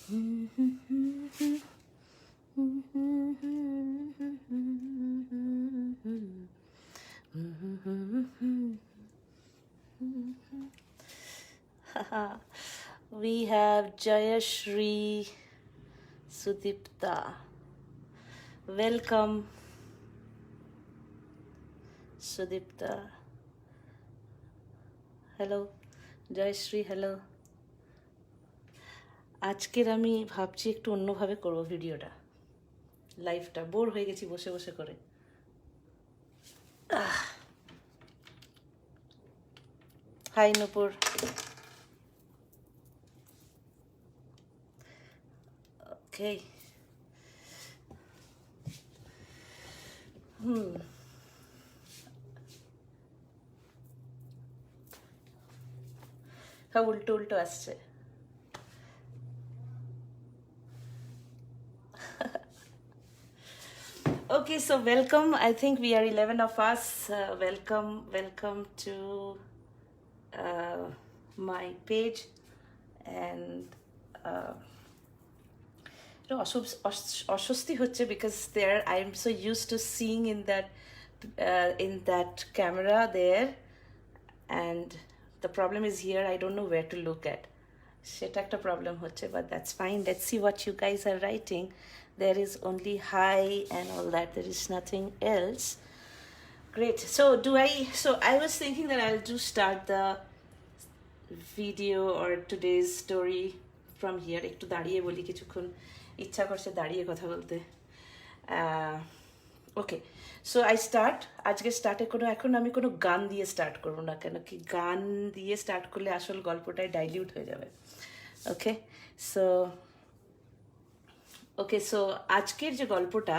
We have Jayashri Sudipta. Welcome, Sudipta. Hello, Jayashri, hello. আজকের আমি ভাবছি একটু অন্যভাবে করব ভিডিওটা, লাইভটা। বোর হয়ে গেছি বসে বসে করে। হাই নূপুর। ওকে, হ্যাঁ, উল্টো উল্টো আসছে। Okay, so welcome. I think we are 11 of us. Welcome to my page. And অস্বস্তি হচ্ছে because there I am so used to seeing in that camera there, and the problem is here I don't know where to look at. সেটা একটা problem হচ্ছে, but that's fine. Let's see what you guys are writing. There is only hi and all that. There is nothing else. Great. So I was thinking that I'll just start the video or today's story from here. একটু দাঁড়িয়ে বলি, কিছুক্ষণ ইচ্ছা করছে দাঁড়িয়ে কথা বলতে। ওকে, so I start. আজকে স্টার্টে এখন আমি কোনো গান দিয়ে স্টার্ট করবো না, কেন কি গান দিয়ে স্টার্ট করলে আসল গল্পটাই ডাইলিউট হয়ে যাবে। ওকে, সো আজকের যে গল্পটা,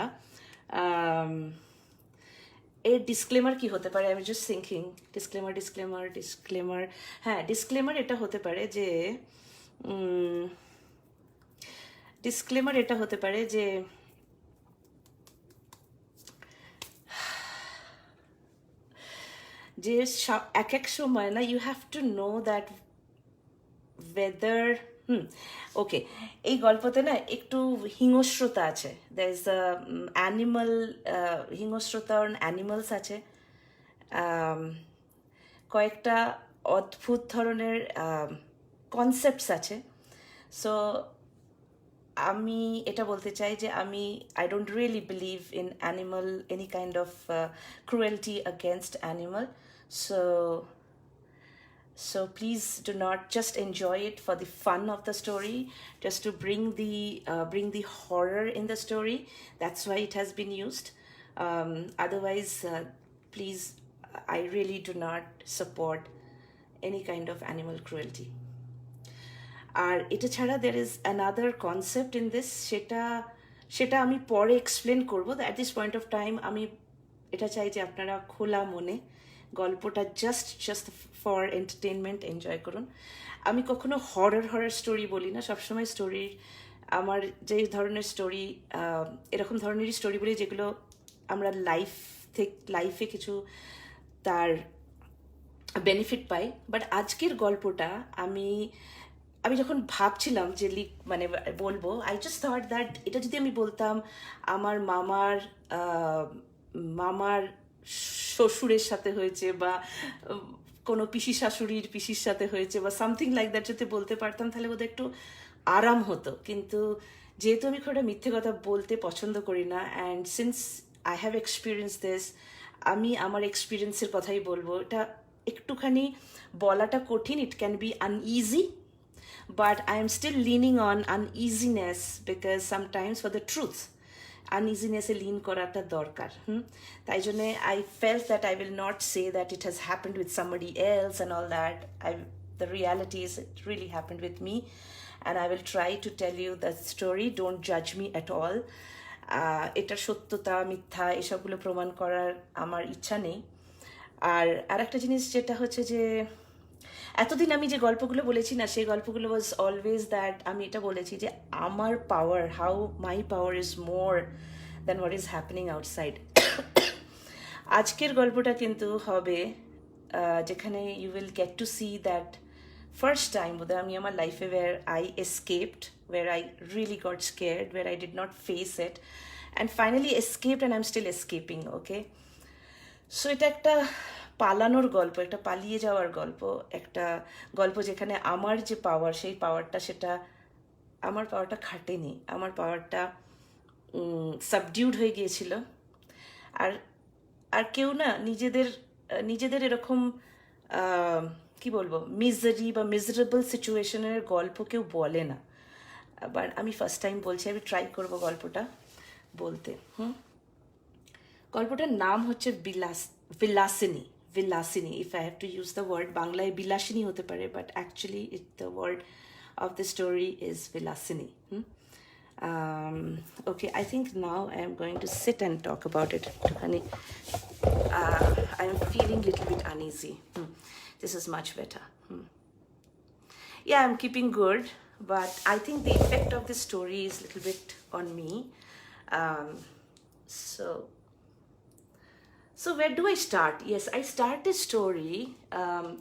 এর ডিসক্লেমার কি হতে পারে? আমি জাস্ট থিঙ্কিং ডিসক্লেমার। হ্যাঁ, ডিসক্লেমার এটা হতে পারে যে যে এক এক সময় না, you have to know that whether okay, এই গল্পতে না একটু হিংস্রতা আছে। দ্যার ইজ আ অ্যানিমাল হিংস্রতা, অ্যানিমালস আছে, কয়েকটা অদ্ভুত ধরনের কনসেপ্টস আছে। সো আমি এটা বলতে চাই যে I don't really believe in animal, any kind of cruelty against animal. So please do not just enjoy it for the fun of the story, just to bring the horror in the story. That's why it has been used. Otherwise, please, I really do not support any kind of animal cruelty. আর এটা ছাড়া there is another concept in this, সেটা আমি পরে explain করবো। at this point of time আমি এটা চাই যে আপনারা খোলা মনে গল্পটা জাস্ট ফর এন্টারটেনমেন্ট এনজয় করুন। আমি কখনো হরর স্টোরি বলি না, সবসময় স্টোরির আমার যে ধরনের স্টোরি, এরকম ধরনেরই স্টোরি বলি যেগুলো আমরা লাইফে কিছু তার বেনিফিট পাই। বাট আজকের গল্পটা আমি যখন ভাবছিলাম যে বলবো, আই জাস্ট থট দ্যাট এটা যদি আমি বলতাম আমার মামার শ্বশুরের সাথে হয়েছে, বা কোনো পিসির সাথে হয়েছে, বা সামথিং লাইক দ্যাট যদি বলতে পারতাম, তাহলে বোধহয় একটু আরাম হতো। কিন্তু যেহেতু আমি খুব একটা মিথ্যে কথা বলতে পছন্দ করি না, and since I have experience this, আমি আমার এক্সপিরিয়েন্সের কথাই বলবো। এটা একটুখানি বলাটা কঠিন, it can be uneasy, but I am still leaning on uneasiness, because sometimes for the truth uneasiness e lean korata dorkar. তাই জন্য I felt that I will not say that it has happened with somebody else and all that. The reality is it really happened with me, and I will try to tell you the story. Don't judge me at all. এটা সত্যতা মিথ্যা এসবগুলো প্রমাণ করার আমার ইচ্ছা নেই। আর একটা জিনিস যেটা হচ্ছে যে, এতদিন আমি যে গল্পগুলো বলেছি না, সেই গল্পগুলো ওয়াজ অলওয়েজ দ্যাট, আমি এটা বলেছি যে আমার power, how my power is more than what is happening outside. আজকের গল্পটা কিন্তু হবে যেখানে you will get to see that first time বোধহয় আমি আমার লাইফে war I escaped, where I really got scared, where I did not face it, and finally escaped, and I'm still escaping, okay? So এটা একটা পালানোর গল্প, একটা পালিয়ে যাওয়ার গল্প, একটা গল্প যেখানে আমার যে পাওয়ার, সেই পাওয়ারটা, সেটা আমার পাওয়ারটা খাটেনি, আমার পাওয়ারটা সাবডিউড হয়ে গিয়েছিল। আর আর কেউ না নিজেদের এরকম কি বলবো, মিজারি বা মিজারেবল সিচুয়েশনের গল্প কেউ বলে না। বাট আমি ফার্স্ট টাইম বলছি, আমি ট্রাই করবো গল্পটা বলতে। গল্পটার নাম হচ্ছে Bilasini. Bilasini, if I have to use the word, বাংলায় বিলাসিনী হতে পারে, but actually the word of the story is Vilasini. Okay, I think now I am going to sit and talk about it. I am feeling a little bit uneasy. This is much better. Yeah, I'm keeping good, but I think the effect of this story is a little bit on me. So where do I start? Yes, I start this story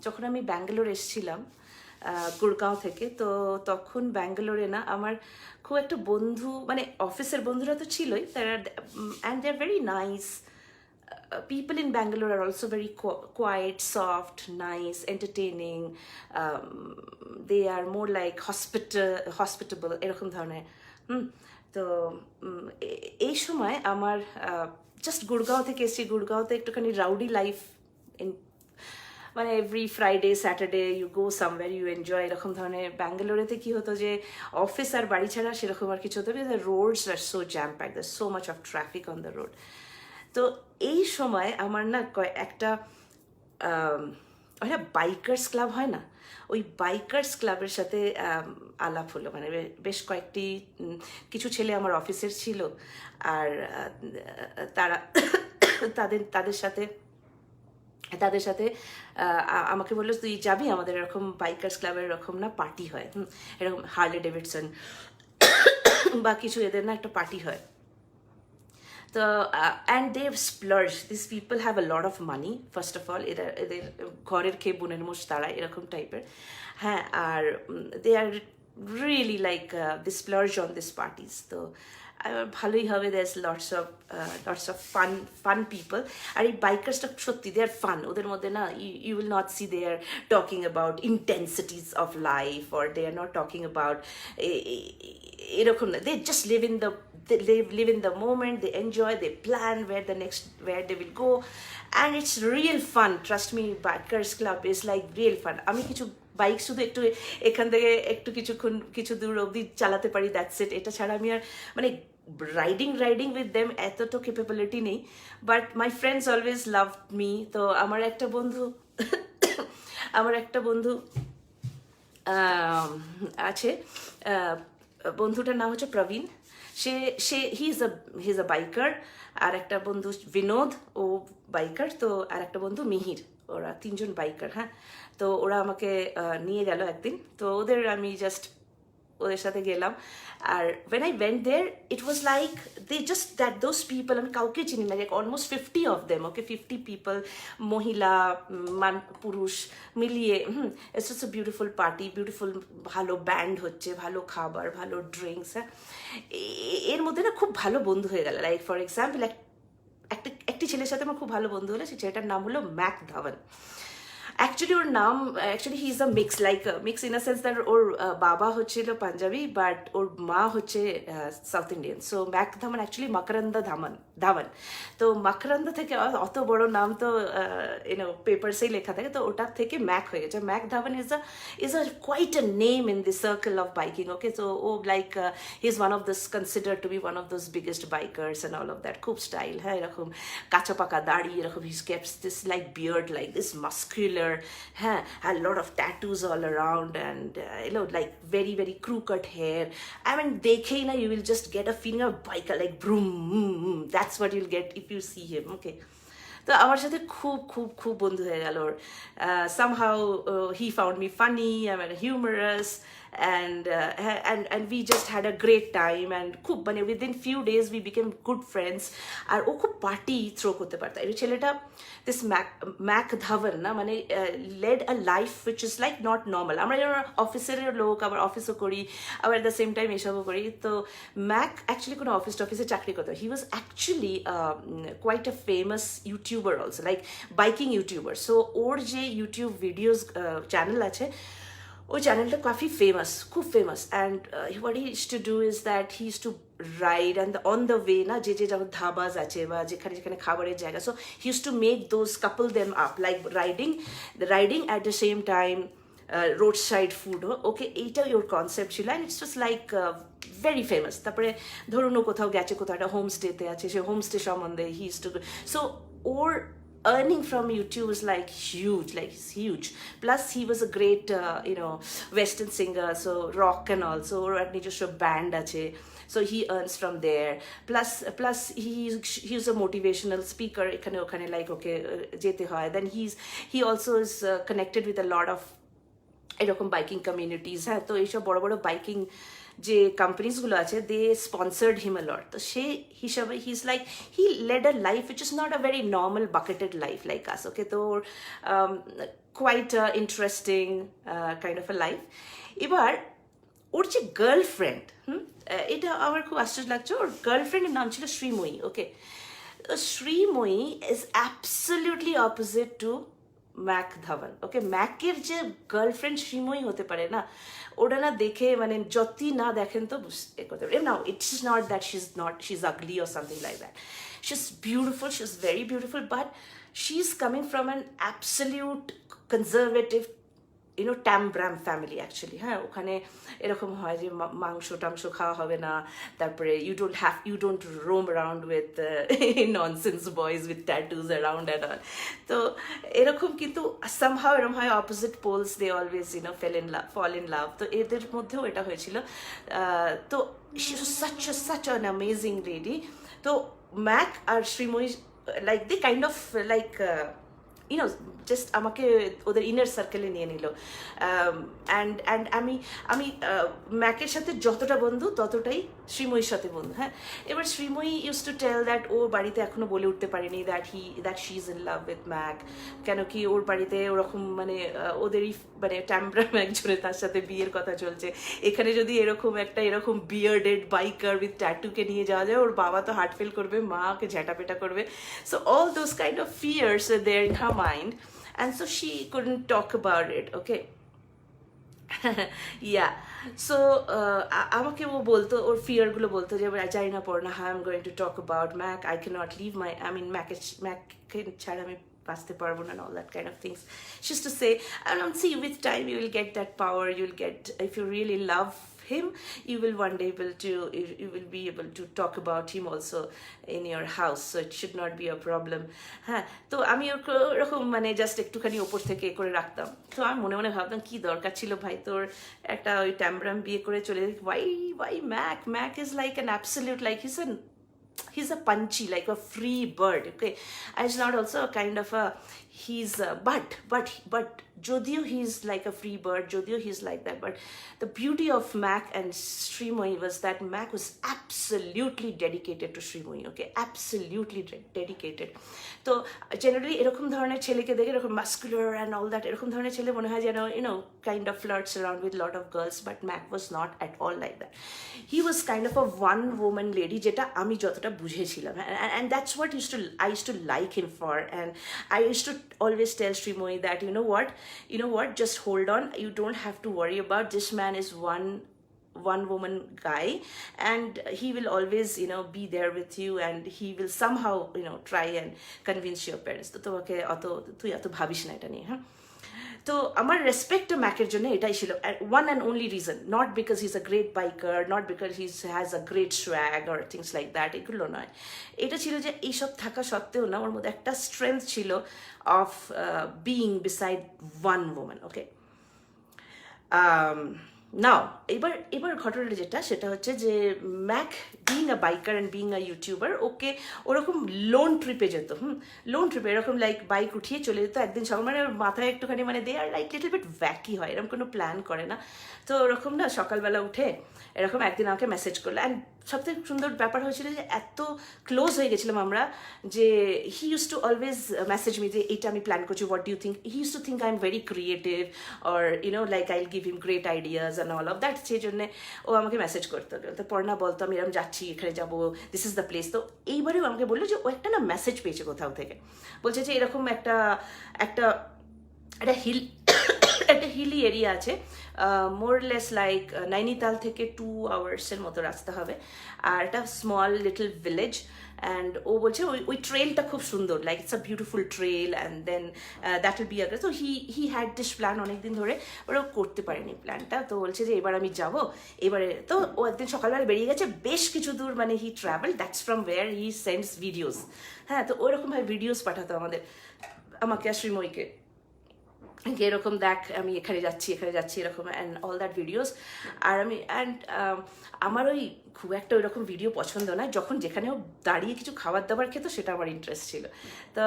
যখন আমি ব্যাঙ্গালোর এসেছিলাম গুড়গাঁও থেকে। তো তখন ব্যাঙ্গালোরে না আমার খুব একটা বন্ধু, মানে অফিসের বন্ধুরা তো ছিলই, and they are very nice. People in Bangalore are also very quiet, soft, nice, entertaining. They are more like hospitable, এরকম ধরনের। তো এই সময় আমার জাস্ট গুড়গাঁও থেকে এসেছি, গুড়গাঁওতে একটুখানি রাউডি লাইফ, মানে every Friday Saturday you go somewhere, you enjoy, এরকম ধরনের। ব্যাঙ্গালোরেতে কি হতো যে অফিস আর বাড়ি ছাড়া সেরকম আর কিছু হতো, the roads R so jam pack, the so much of traffic on the road. তো এই সময় আমার না একটা বাইকার্স ক্লাব হয় না, ওই বাইকার্স ক্লাবের সাথে আলাপ হলো। মানে বেশ কিছু ছেলে আমার অফিসের ছিল, আর তারা তাদের সাথে আমাকে বললো, তুই যাবি আমাদের এরকম বাইকার্স ক্লাবের এরকম না পার্টি হয়, এরকম হার্লে ডেভিডসন বা কিছু এদের না একটা পার্টি হয়। তো and they splurge, this people have a lot of money, first of all. এদের ঘরের খেয়ে বোনের মোষ তারা, এরকম টাইপের। হ্যাঁ, আর they are really like they splurge on this parties. তো ভালোই হবে, there lots of fun people. আর এই বাইকার্সটা সত্যি দে আর ফান, ওদের মধ্যে না you will not see they are talking about intensities of life, or they are not talking about এরকম না। They just live in the moment, they enjoy, they plan where they will go, and it's real fun. Trust me, bikers club is like real fun. আমি কিছু bike শুধু একটু এখান থেকে একটু কিছু দূর অবধি চালাতে পারি, দ্যাটস ইট। এটা ছাড়া আমি আর মানে রাইডিং উইথ দেম এতটা ক্যাপাবিলিটি নেই, but my friends always love me. তো আমার একটা বন্ধু আছে, বন্ধুটার নাম হচ্ছে প্রবীণ। He is a biker. আর একটা বন্ধু বিনোদ, ও বাইকার। তো আর একটা বন্ধু মিহির, ওরা তিনজন বাইকার। হ্যাঁ, তো ওরা আমাকে নিয়ে গেল একদিন। তো ওদের সাথে গেলাম। আর when I went there, it was like those people, আমি কাউকে চিনি না, like almost 50 of them, okay, 50 people, মহিলা পুরুষ মিলিয়ে। It's just a beautiful party, beautiful, ভালো ব্যান্ড হচ্ছে, ভালো খাবার, ভালো ড্রিঙ্কস। হ্যাঁ, এর মধ্যে না খুব ভালো বন্ধু হয়ে গেল। লাইক ফর এক্সাম্পল, একটি ছেলের সাথে আমার খুব ভালো বন্ধু হলো, সেই ছেলেটার নাম হলো Mac Dhawan. Actually he is a mix, like a mix in a sense that ওর বাবা হচ্ছিল পাঞ্জাবি, বাট ওর মা হচ্ছে south Indian. So Mak Dhawan actually Makaranda Dhawan. তো মকরন্দা থেকে অত বড় নাম তো পেপারসেই লেখা থাকে, তো ওটার থেকে ম্যাক হয়ে গেছে। Mac Dhawan is a quite a name in the circle of biking, okay? So like he's one of those, considered to be one of those biggest bikers and all of that. খুব style, হ্যাঁ, এরকম কাঁচা পাকা দাড়ি, এরকম he keeps this like beard, like this muscular, had a lot of tattoos all around, and like very very crew cut hair. I mean, dekhe na, you will just get a feeling of biker, like broom. That's what you'll get if you see him, okay? তো আমার সাথে খুব বন্ধু হয়ে গেল। somehow he found me funny, I mean humorous, and we just had a great time, and খুব মানে within few days we became good friends. আর ও খুব পার্টি থ্রো করতে পারতো। এই ছেলেটা দিস ম্যাক ধাওয়ান না, মানে led a life which is like not normal. আমরা যেমন অফিসের লোক, আবার অফিসও করি, আবার অ্যাট দ্য সেম টাইম এসবও করি। তো ম্যাক অ্যাকচুয়ালি কোনো অফিসে চাকরি করতো। He was actually quite a famous youtuber also, like biking youtuber. So ওর যে ইউটিউব ভিডিওস চ্যানেল আছে, ওই চ্যানেলটা কাফি ফেমাস, খুব famous. And what he use to do is that he use to ride and on the way না, যে যেমন ধাবাস আছে বা যেখানে যেখানে খাবারের জায়গা, so he use to make those couple them up, like riding at the same time road side food. Okay, এইটাই ওর কনসেপ্ট ছিল, and it's just like very famous. তারপরে ধরুন ও কোথাও গেছে, কোথাও একটা হোমস্টেতে আছে, সে হোমস্টে সম্বন্ধে হি use two, so or earning from YouTube is like huge, like it's huge. Plus he was a great western singer, so rock and all, so or নিজস্ব band আছে, so he earns from there. Plus he's a motivational speaker, এখানে ওখানে like okay যেতে হয়। Then he also is connected with a lot of এরকম biking communities. হ্যাঁ, তো এইসব বড় বড় বাইকিং যে কোম্পানিজগুলো আছে, দে স্পন্সার্ড হিম আ লট। তো সেই হিসাবে he is like, he led a life which is not a very normal bucketed life like us. Okay, তো quite interesting kind of a life. এবার ওর যে গার্লফ্রেন্ড, এটা আমার খুব আশ্চর্য লাগছে, ওর গার্লফ্রেন্ডের নাম ছিল Shreemoyee. Okay, Shreemoyee is absolutely opposite to Mack Dhawan. Okay, ম্যাকের যে গার্লফ্রেন্ড শ্রীময়ী হতে পারে না, ওটা না দেখে মানে যতই না দেখেন তো এ করতে পারে। Now it's not that she is ugly or something like that, she is beautiful, she is very beautiful, but she is coming from an absolute conservative Tambram family actually. হ্যাঁ, ওখানে এরকম হয় যে মাংস টাংস খাওয়া হবে না, তারপরে you don't roam around with nonsense boys with tattoos around and all. তো এরকম, কিন্তু সামহাও এরকম হয় opposite poles, they always fall in love. তো এদের মধ্যেও এটা হয়েছিল। তো she was such an amazing lady. তো ম্যাক আর Shreemoyee like they kind of like just আমাকে ওদের ইনার সার্কেলে নিয়ে নিল। অ্যান্ড আমি ম্যাকের সাথে যতটা বন্ধু ততটাই শ্রীময়ীর সাথে বন্ধু। হ্যাঁ, এবার Shreemoyee use to tell that ও বাড়িতে এখনো বলে উঠতে পারেনি that she is in love with Mack. কেন কি ওর বাড়িতে ওরকম মানে ওদেরই মানে ট্যামব্রাম একজনের তার সাথে বিয়ের কথা চলছে। এখানে যদি এরকম বিয়ার্ডেড বাইকার উইথ ট্যাটুকে নিয়ে যাওয়া যায়, ওর বাবা তো হার্ট ফেল করবে, মা ওকে ঝেঁটাপেটা করবে। So all those kind of fears are there in her mind, and so she couldn't talk about it. Okay. Yeah, so আমাকে ও বলতো, ওর ফিয়ারগুলো বলতো যে জানি না পড়ো না, how I am going to talk about Mack, I can not live ম্যাককে ছাড়া আমি বাঁচতে পারবো না, and all that kind of things. She used to say, and see, with time you will get that power, you will get, if you really love him, you will one day you will be able to talk about him also in your house, so it should not be a problem. হ্যাঁ, তো আমি ওরকম মানে just একটুখানি ওপর থেকে করে রাখতাম। তো আমি মনে মনে ভাবতাম কি দরকার ছিল ভাই তোর একটা ওই ট্যামব্রাম বিয়ে করে চলে, why Mac is like an absolute, like he's a punchy, like a free bird. Okay, and it's not also a kind of a but jodio he's like a free bird, jodio he's like that, but the beauty of Mac and Srimoy was that Mac was absolutely dedicated to Srimoy. Okay, absolutely dedicated. So generally এরকম ধরনের ছেলেকে দেখে, এরকম muscular and all that, এরকম ধরনের ছেলে মনে হয় যেন kind of flirts around with lot of girls, but Mac was not at all like that. He was kind of a one woman lady, যেটা আমি যতটা বুঝেছিলাম, and that's what I used to like him for. And I used to always tell Srimoy that you know what, just hold on, you don't have to worry about, this man is one woman guy, and he will always be there with you, and he will somehow try and convince your parents. তো তোমাকে তুই অত ভাবিস না এটা নিয়ে। হ্যাঁ, তো আমার রেসপেক্ট ম্যাকের জন্য এটাই ছিল, one and only reason, not because he is a great biker, not because he has a great swag or things like that, এগুলো নয়। এটা ছিল যে এইসব থাকা সত্ত্বেও না ওর মধ্যে একটা স্ট্রেংথ ছিল of being beside one woman. Okay, now এবার ঘটনাটা যেটা, সেটা হচ্ছে যে Mack being a biker and being a youtuber, okay ওরকম লোন ট্রিপে যেত। লোন ট্রিপে এরকম লাইক বাইক উঠিয়ে চলে যেত একদিন সকাল, মানে মাথায় একটুখানি মানে দে আর লাইক লিটল বিট ভ্যাকি হয়, এরকম কোনো প্ল্যান করে না। তো ওরকম না সকালবেলা উঠে এরকম একদিন আমাকে মেসেজ করলো, অ্যান্ড সবথেকে সুন্দর ব্যাপার হয়েছিল যে এত ক্লোজ হয়ে গেছিলাম আমরা, যে he use to always message me যে এইটা আমি প্ল্যান করছি, what do you think. He use to think I am very creative, or like I will give him great ideas and all of that. সেই জন্যে ও আমাকে message করতো, তো পড়না বলতো আমি এরকম যাচ্ছি, এখানে যাবো, দিস ইজ দ্য প্লেস। তো এইবারেও আমাকে বললো যে ও একটা না মেসেজ পেয়েছে কোথাও থেকে, বলছে যে এরকম একটা একটা একটা হিল একটা হিলি এরিয়া আছে, মোরলেস লাইক নাইনিতাল থেকে 2 আওয়ার্সের মতো রাস্তা হবে, আর একটা স্মল লিটল ভিলেজ। অ্যান্ড ও বলছে ওই ট্রেলটা খুব সুন্দর, like it's a beautiful trail, and then that will be a. তো হি হ্যাড দিস প্ল্যান অনেকদিন ধরে, ওরা করতে পারেনি প্ল্যানটা। তো বলছে যে এবার আমি যাবো, এবারে তো ও একদিন সকালবেলা বেরিয়ে গেছে বেশ কিছু দূর, মানে he travel, that's from where he sends videos. হ্যাঁ, তো ওরকমভাবে ভিডিওস পাঠাতো আমাকে আর শ্রীময়ীকে, এরকম দেখ আমি এখানে যাচ্ছি এরকম, অ্যান্ড অল দ্যাট ভিডিওস। আর আমি আমার ওই খুব একটা ওইরকম ভিডিও পছন্দ নয়, যখন যেখানেও দাঁড়িয়ে কিছু খাবার দাবার খেতো সেটা আমার ইন্টারেস্ট ছিল। তো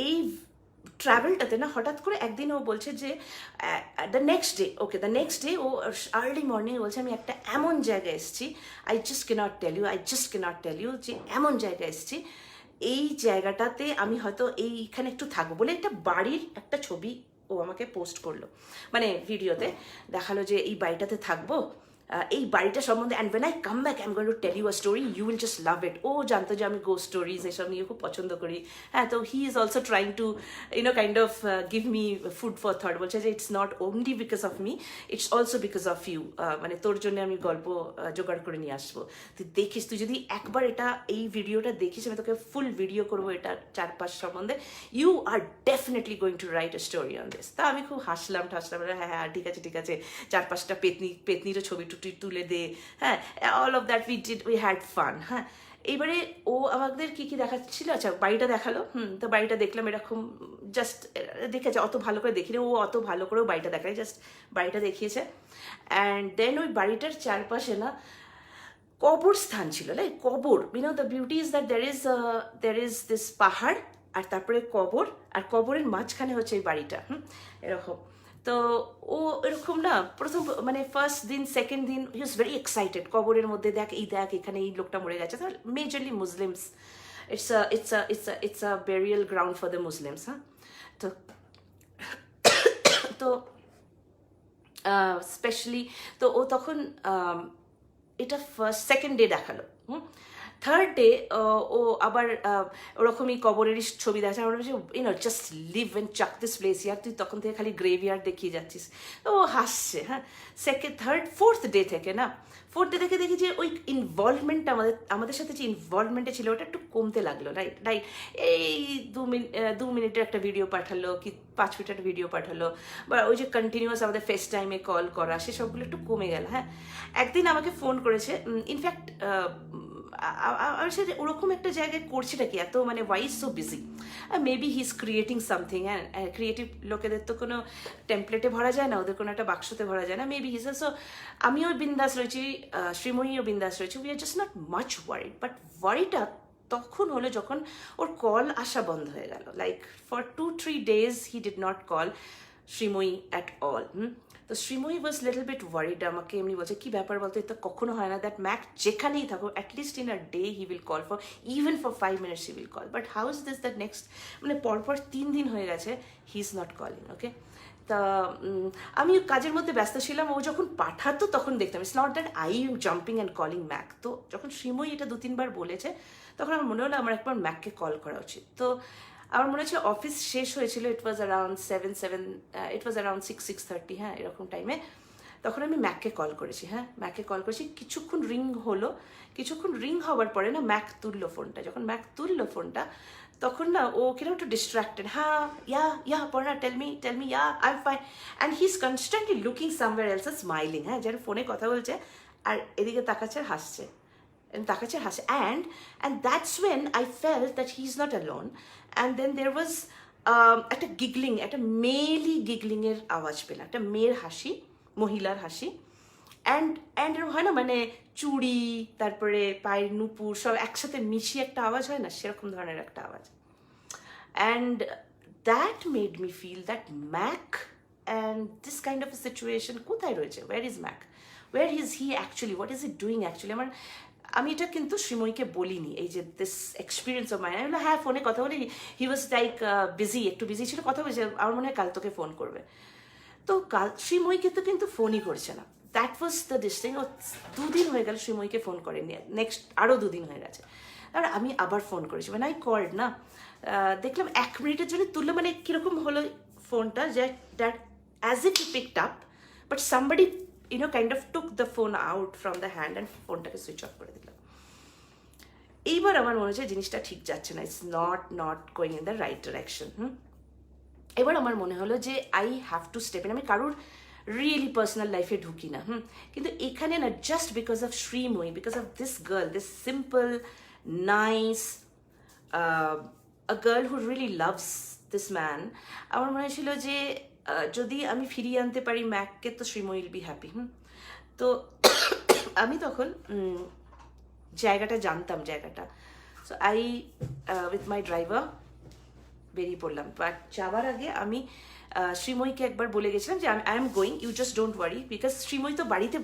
এই ট্রাভেলটাতে না হঠাৎ করে একদিন ও বলছে যে দ্য নেক্সট ডে ও আর্লি মর্নিং বলছে আমি একটা এমন জায়গায় এসেছি, I just can't tell you যে এমন জায়গায় এসেছি, এই জায়গাটাতে আমি হয়তো এইখানে একটু থাকবো বলে একটা বাড়ির একটা ছবি ও আমাকে পোস্ট করলো, মানে ভিডিওতে দেখালো যে এই বাড়িটাতে থাকবো, এই বাড়িটা সম্বন্ধে, and when I come back I am going to tell you a story, you will just love it. ও জানতো যে আমি গোস্ট স্টোরিজ এসব নিয়ে খুব পছন্দ করি। হ্যাঁ, তো he is also trying to kind of give me food for thought. বলছে যে it's not only because of me, it's also because of you, মানে তোর জন্য আমি গল্প জোগাড় করে নিয়ে আসবো। তুই দেখিস, তুই যদি একবার এই ভিডিওটা দেখিস, আমি তোকে ফুল ভিডিও করবো এটা চারপাশ সম্বন্ধে, you are definitely going to write a story on this. তা আমি খুব হাসলাম, হ্যাঁ ঠিক আছে, চারপাশটা পেতনিরও ছবি তুলে দে, হ্যাঁ, all of that we had fun. হ্যাঁ, এইবারে ও আমাদের কি দেখাচ্ছিল, আচ্ছা বাড়িটা দেখালো। তো বাড়িটা দেখলাম এরকম, জাস্ট দেখেছে, অত ভালো করে দেখিনি, ও অত ভালো করেও বাড়িটা দেখায়, জাস্ট বাড়িটা দেখিয়েছে। অ্যান্ড দেন ওই বাড়িটার চারপাশে না কবরস্থান ছিল, লাইক কবর, the beauty is that there is this পাহাড়, আর তারপরে কবর, আর কবরের মাঝখানে হচ্ছে এই বাড়িটা। এরকম। তো ও এরকম না প্রথম, মানে ফার্স্ট দিন সেকেন্ড দিন হি ওয়াজ ভেরি এক্সাইটেড, কবরের মধ্যে দেখ এখানে এই লোকটা মরে গেছে। Majorly Muslims, it's a burial ground for the Muslims. হ্যাঁ, তো তো স্পেশালি তো ও তখন এটা সেকেন্ড ডে দেখালো। থার্ড ডে ও আবার ওরকমই কবরেরই ছবি দেখাচ্ছে। আমরা বলছি জাস্ট লিভ অ্যান্ড চাক দিস প্লেস ইয়ার, তুই তখন থেকে খালি গ্রেভইয়ার্ড দেখিয়ে যাচ্ছিস। তো ও হাসছে। হ্যাঁ, ফোর্থ ডে থেকে দেখি যে ওই ইনভলভমেন্টটা আমাদের সাথে যে ইনভলভমেন্টে ছিল ওটা একটু কমতে লাগলো। রাইট, এই 2 মিনিটের একটা ভিডিও পাঠালো, কি 5 মিনিটের ভিডিও পাঠালো, বা ওই যে কন্টিনিউয়াস আমাদের ফেস টাইমে কল করা, সেসবগুলো একটু কমে গেল। হ্যাঁ, একদিন আমাকে ফোন করেছে, ইনফ্যাক্ট আমার সাথে ওরকম একটা জায়গায় করছেটা কি এত, মানে why is so busy, maybe he is creating something. হ্যাঁ, ক্রিয়েটিভ লোকেদের তো কোনো টেমপ্লেটে ভরা যায় না, ওদের কোনো একটা বাক্সতে ভরা যায় না, মেবি হিস। সো আমিও বিন্দাস রয়েছি, শ্রীময়ীও বিন্দাস রয়েছে, we are just not much worried. But ওয়ারিটা তখন হলো যখন ওর কল আসা বন্ধ হয়ে গেল, like for 2-3 days he did not call Shreemoyee at all. তো Shreemoyee was little bit worried, আমাকে এমনি বলছে কি ব্যাপার বলতো, এটা কখনো হয় না দ্যাট ম্যাক যেখানেই থাকো at least in a day he will call for even for 5 minutes he will call, but how is this that next, মানে পরপর 3 দিন হয়ে গেছে হি ইজ নট কলিং। ওকে, তা আমি কাজের মধ্যে ব্যস্ত ছিলাম, ও যখন পাঠাতো তখন দেখতাম, it's not that I U jumping and calling Mac. তো যখন শ্রীময়ী এটা 2-3 বার বলেছে তখন আমার মনে হলো আমার একবার ম্যাককে কল করা উচিত। তো আমার মনে হচ্ছে অফিস শেষ হয়েছিল, ইট ওয়াজ অ্যারাউন্ড 6:30, হ্যাঁ এরকম টাইমে। তখন আমি ম্যাককে কল করেছি। হ্যাঁ, ম্যাককে কল করেছি, কিছুক্ষণ রিং হওয়ার পরে না ম্যাক তুললো ফোনটা। যখন ম্যাক তুললো ফোনটা তখন না ও কিরকম একটু ডিস্ট্রাক্টেড, হ্যাঁ ইয়া পড়া tell me yeah I am fine, and he is constantly looking somewhere else, smiling. হ্যাঁ, যেন ফোনে কথা বলছে আর এদিকে তাকাচ্ছে আর হাসছে, and that's when I felt that he's not alone. And then there was একটা গিগলিং, একটা মেলি গিগলিং এর আওয়াজ পেলাম, একটা মেয়ের হাসি, মহিলার হাসি, অ্যান্ড হয় না মানে চুড়ি তারপরে পায়ের নুপুর সব একসাথে মিশিয়ে একটা আওয়াজ হয় না, সেরকম ধরনের একটা আওয়াজ। And that made me feel that Mac and this kind of a situation কোথায় রয়েছে, where is Mac, where is he actually, what is he doing actually. আমি এটা কিন্তু শ্রীময়ীকে বলিনি, এই যে দিস এক্সপিরিয়েন্স অফ মাইন্ড। আমি বললাম হ্যাঁ ফোনে কথা বলি, হি ওয়াজ লাইক বিজি, একটু বিজি ছিল, কথা বলছে, আমার মনে হয় কাল তোকে ফোন করবে। তো কাল শ্রীময়ীকে তো কিন্তু ফোনই করছে না, দ্যাট ওয়াজ দ্য ডিস্টিং। ও 2 দিন হয়ে গেল শ্রীময়ীকে ফোন করেনি, নেক্সট আরও 2 দিন হয়ে গেছে। আর আমি আবার ফোন করেছি, মানে আই কল্ড না, দেখলাম 1 মিনিটের জন্য তুললো, মানে কীরকম হলো ফোনটা, যে that as it he picked up, but somebody kind of took the phone out from the hand and ফোনটাকে সুইচ অফ করে দিল। এইবার আমার মনে হচ্ছে জিনিসটা ঠিক যাচ্ছে না, it's not going in the right direction. এবার আমার মনে হলো যে I have two step in. আমি কারোর রিয়েলি পার্সোনাল লাইফে ঢুকি না, কিন্তু এখানে না, just because of Srimoyee, because of this girl, this simple nice a girl who really loves this man, আমার মনে হয়েছিল যে যদি আমি ফিরিয়ে আনতে পারি ম্যাককে, তো শ্রীময়ী উইল বি হ্যাপি। তো আমি তখন জায়গাটা জানতাম, জায়গাটা, so I with my driver বেরিয়ে পড়লাম। বাট যাওয়ার আগে আমি শ্রীময়ীকে একবার বলে গেছিলাম যে I am going, you just don't worry, because Srimoyee তো বাড়িতে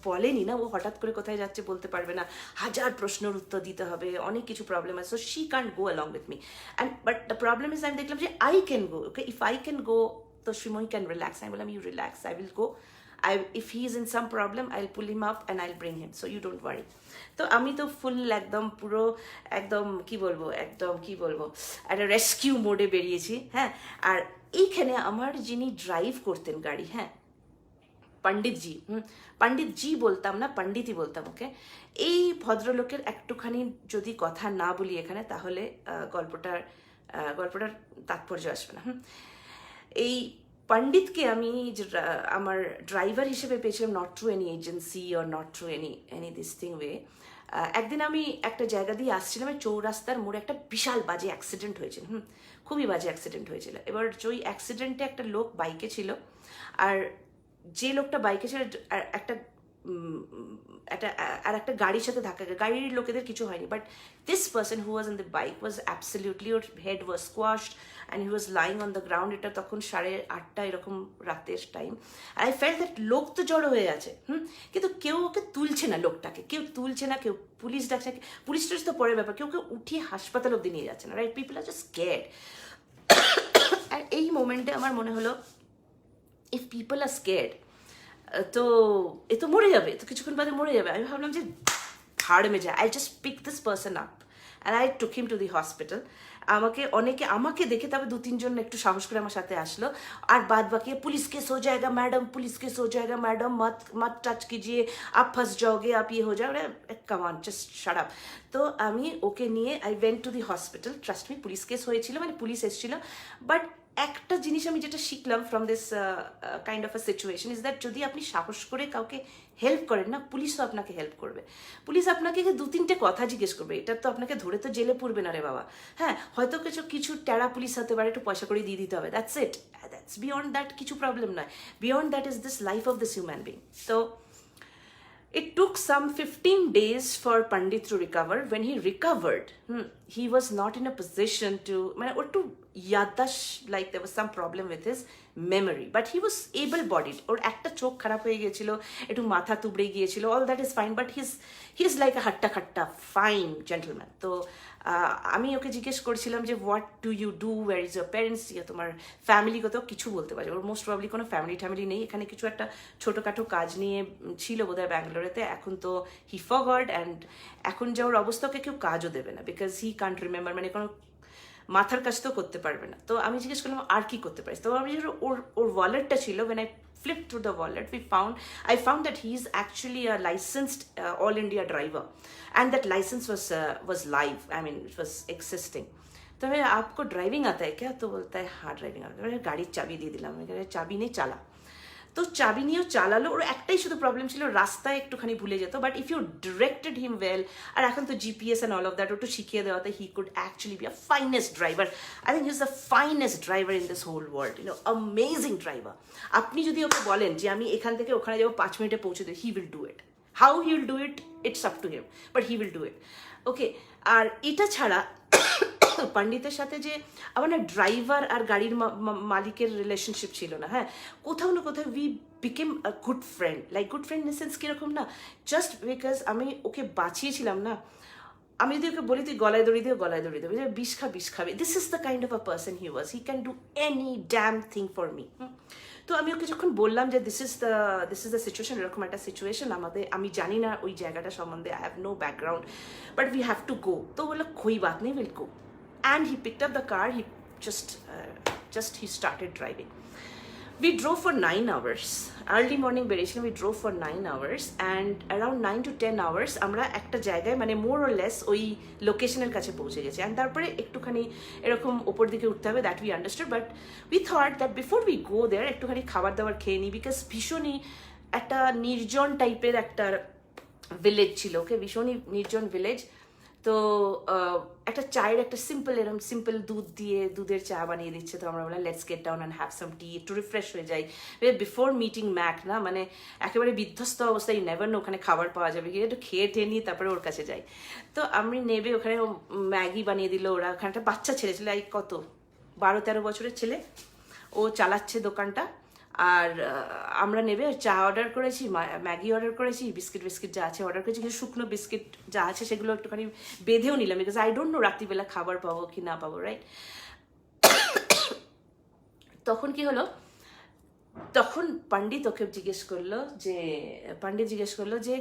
বলেনি না, ও হঠাৎ করে কোথায় যাচ্ছে বলতে পারবে না, হাজার প্রশ্নের উত্তর দিতে হবে, অনেক কিছু প্রবলেম আছে, so she can't go along with me. And but the problem is আমি দেখলাম যে I can go, okay, if I can go, তো শ্রীময়ী ক্যান রিল্যাক্স। আমি বললাম you relax, I will go, if he is in some problem, I'll pull him up and I'll bring him, so you don't worry. তো আমি তো ফুল একদম পুরো একদম কি বলবো একটা রেস্কিউ মোডে বেরিয়েছি। হ্যাঁ, আর এইখানে আমার যিনি ড্রাইভ করতেন গাড়ি, হ্যাঁ, পণ্ডিতজি, পণ্ডিতজি বলতাম না, পণ্ডিতই বলতাম ওকে। এই ভদ্রলোকের একটুখানি যদি কথা না বলি এখানে, তাহলে গল্পটার তাৎপর্য আসবে না। এই পণ্ডিতকে আমি আমার ড্রাইভার হিসেবে পেয়েছিলাম, not through any agency or not through any this thing way. একদিন আমি একটা জায়গা দিয়ে আসছিলাম, চৌরাস্তার মোড়ে একটা বিশাল বাজে অ্যাক্সিডেন্ট হয়েছিল, খুবই বাজে অ্যাক্সিডেন্ট হয়েছিল। এবার ওই অ্যাক্সিডেন্টে একটা লোক বাইকে ছিল, আর যে লোকটা বাইকে ছিল একটা গাড়ির সাথে ধাক্কা গেছে, গাড়ির লোকেদের কিছু হয়নি, but this person who was on the bike was absolutely, ওর head was squashed and he was lying on the ground. এটা তখন 8:30 এরকম রাতের টাইম। আর আই ফেল্ট দ্যাট লোক তো জড়ো হয়ে আছে, কিন্তু কেউ ওকে তুলছে না, লোকটাকে কেউ তুলছে না, কেউ পুলিশ ডাকছে, পুলিশ টুলিশ তো পরের ব্যাপার, কেউ উঠিয়ে হাসপাতাল অব্দি নিয়ে যাচ্ছে না, রাইট? পিপল আর জাস্ট স্কেয়ার্ড। আর এই মোমেন্টে আমার মনে হলো, ইফ পিপল আর স্কেয়ার্ড, তো এ তো মরে যাবে, তো কিছুক্ষণ বাদে মরে যাবে। আমি ভাবলাম যে ভাড় মে যায়, I just pick this person up and I took him to the hospital. আমাকে দেখে তবে 2-3 জন একটু সাহস করে আমার সাথে আসলো, আর বাদ বাকি পুলিশ কেস হো যায়গা ম্যাডাম, পুলিশ কেস হো যায়গা ম্যাডাম, মত টাচ কিজিয়ে, আপ ফস যাওগে, আপ ইয়ে হো যাও, come on, just shut up. তো আমি ওকে নিয়ে I went to the hospital. Trust me, police case হয়েছিল, মানে পুলিশ এসেছিল, বাট একটা জিনিস আমি যেটা শিখলাম from this kind of a situation is that যদি আপনি সাহস করে কাউকে হেল্প করেন না, পুলিশও আপনাকে হেল্প করবে। পুলিশ আপনাকে 2-3টে কথা জিজ্ঞেস করবে, এটা তো আপনাকে ধরে তো জেলে পুরবে না রে বাবা। হ্যাঁ, হয়তো কিছু টেরা পুলিশ হতে পারে, একটু পয়সা করে দিয়ে দিতে হবে, that's it, that's beyond that কিছু প্রবলেম নয়। Beyond that is this life of this human being. তো it took some 15 days for Pandit to recover. When he recovered, he was not in a position to, or to yadash, like there was some problem with his memory, but he was able-bodied. Or একটা চোখ খারাপ হয়ে গিয়েছিল, একটু মাথা তুবড়ে গিয়েছিল, all that is fine, but he's like a hatta khatta fine gentleman. তো আমি ওকে জিজ্ঞেস করছিলাম যে what do you do, where is your parents, তোমার ফ্যামিলিগত কিছু বলতে পারে। ওর মোস্ট প্রবলি কোনো ফ্যামিলি নেই, এখানে কিছু একটা ছোটোখাটো কাজ নিয়ে ছিল বোধহয় ব্যাঙ্গালোরেতে, এখন তো হি ফরগট, অ্যান্ড এখন যা ওর অবস্থা, ওকে কেউ কাজও দেবে না, বিকজ হি কান্ট রিমেম্বার, মানে কোনো মাথার কাজ তো করতে পারবে না। তো আমি জিজ্ঞেস করলাম আর কি করতে পারিস, তো আমি ওর ওয়ালেটটা ছিল, when I flipped through the wallet, I found that he is actually a licensed all India driver, and that license was live, I mean it was existing. तो मैं आपको ड्राइविंग आता है क्या, तो बोलता है हाँ ड्राइविंग आता है। गाड़ी चाबी দিয়ে দিলাম, চাবি নেই, চালা। তো চাবি নিয়েও চালালো, ওর একটাই শুধু প্রবলেম ছিল, রাস্তায় একটুখানি ভুলে যেত, but if you directed him well, আর এখন তো GPS and all of that ওটু শিখিয়ে দেওয়াতে he could actually be a finest driver. I think he is the finest driver in this whole world, amazing driver. আপনি যদি ওকে বলেন যে আমি এখান থেকে ওখানে যাবো 5 মিনিটে পৌঁছে দেবো, he will do it. How he will do it, it's up to him, but he will do it, okay. আর এটা ছাড়া পণ্ডিতের সাথে যে আমার না ড্রাইভার আর গাড়ির মালিকের রিলেশনশিপ ছিল না, হ্যাঁ, কোথাও না কোথাও we became a good friend, like good friend in sense কীরকম না, জাস্ট বিকজ আমি ওকে বাঁচিয়েছিলাম না। আমি যদি ওকে বলি তুই গলায় দড়ি দিয়ে গলায় দড়ি দেবে, বিষ খাবে, this is the kind of a person he was, he can do any damn thing for me. তো আমি ওকে যখন বললাম যে দিস ইজ দ্য সিচুয়েশন, এরকম একটা সিচুয়েশন আমাদের, আমি জানি না ওই জায়গাটা সম্বন্ধে, I have no background, but we have to go. তো বললো কোই বাত নেই, will go. And he picked up the car, he just he started driving. We drove for 9 hours. Early morning বেরিয়েছিলাম, we drove for 9 hours and around 9 to 10 hours আমরা একটা জায়গায় মানে মোর অর লেস ওই লোকেশনের কাছে পৌঁছে গেছি। অ্যান্ড তারপরে একটুখানি এরকম ওপর দিকে উঠতে হবে, that we understood, but we thought that before we go there একটুখানি খাবার দাবার খেয়ে নিই, বিকজ ভীষণই একটা নির্জন টাইপের একটা ভিলেজ ছিল, ওকে, ভীষণই নির্জন ভিলেজ। তো একটা চায়ের একটা সিম্পল এরকম সিম্পল দুধের চা বানিয়ে দিচ্ছে, তো আমরা বললাম let's get down and have some tea, একটু রিফ্রেশ হয়ে যাই বিফোর মিটিং ম্যাক, না মানে একেবারে বিধ্বস্ত অবস্থায়, নেভার নো ওখানে খাবার পাওয়া যাবে কি, একটু খেয়ে টেয়ে নিয়ে তারপরে ওর কাছে যাই। তো আমি নেবে ওখানে ম্যাগি বানিয়ে দিল ওরা, ওখানে একটা বাচ্চা ছেলে ছিল, এই কত 12-13 বছরের ছেলে, ও চালাচ্ছে দোকানটা। আর আমরা নেবে চা অর্ডার করেছি, ম্যাগি অর্ডার করেছি, বিস্কিট যা আছে অর্ডার করেছি, কিন্তু শুকনো বিস্কিট যা আছে সেগুলো একটুখানি বেঁধেও নিলাম, বিকজ আই ডোন্ট নো রাত্রিবেলা খাবার পাবো কি না পাবো, রাইট। তখন কি হলো, তখন पंडित ওকে জিজ্ঞেস করলো যে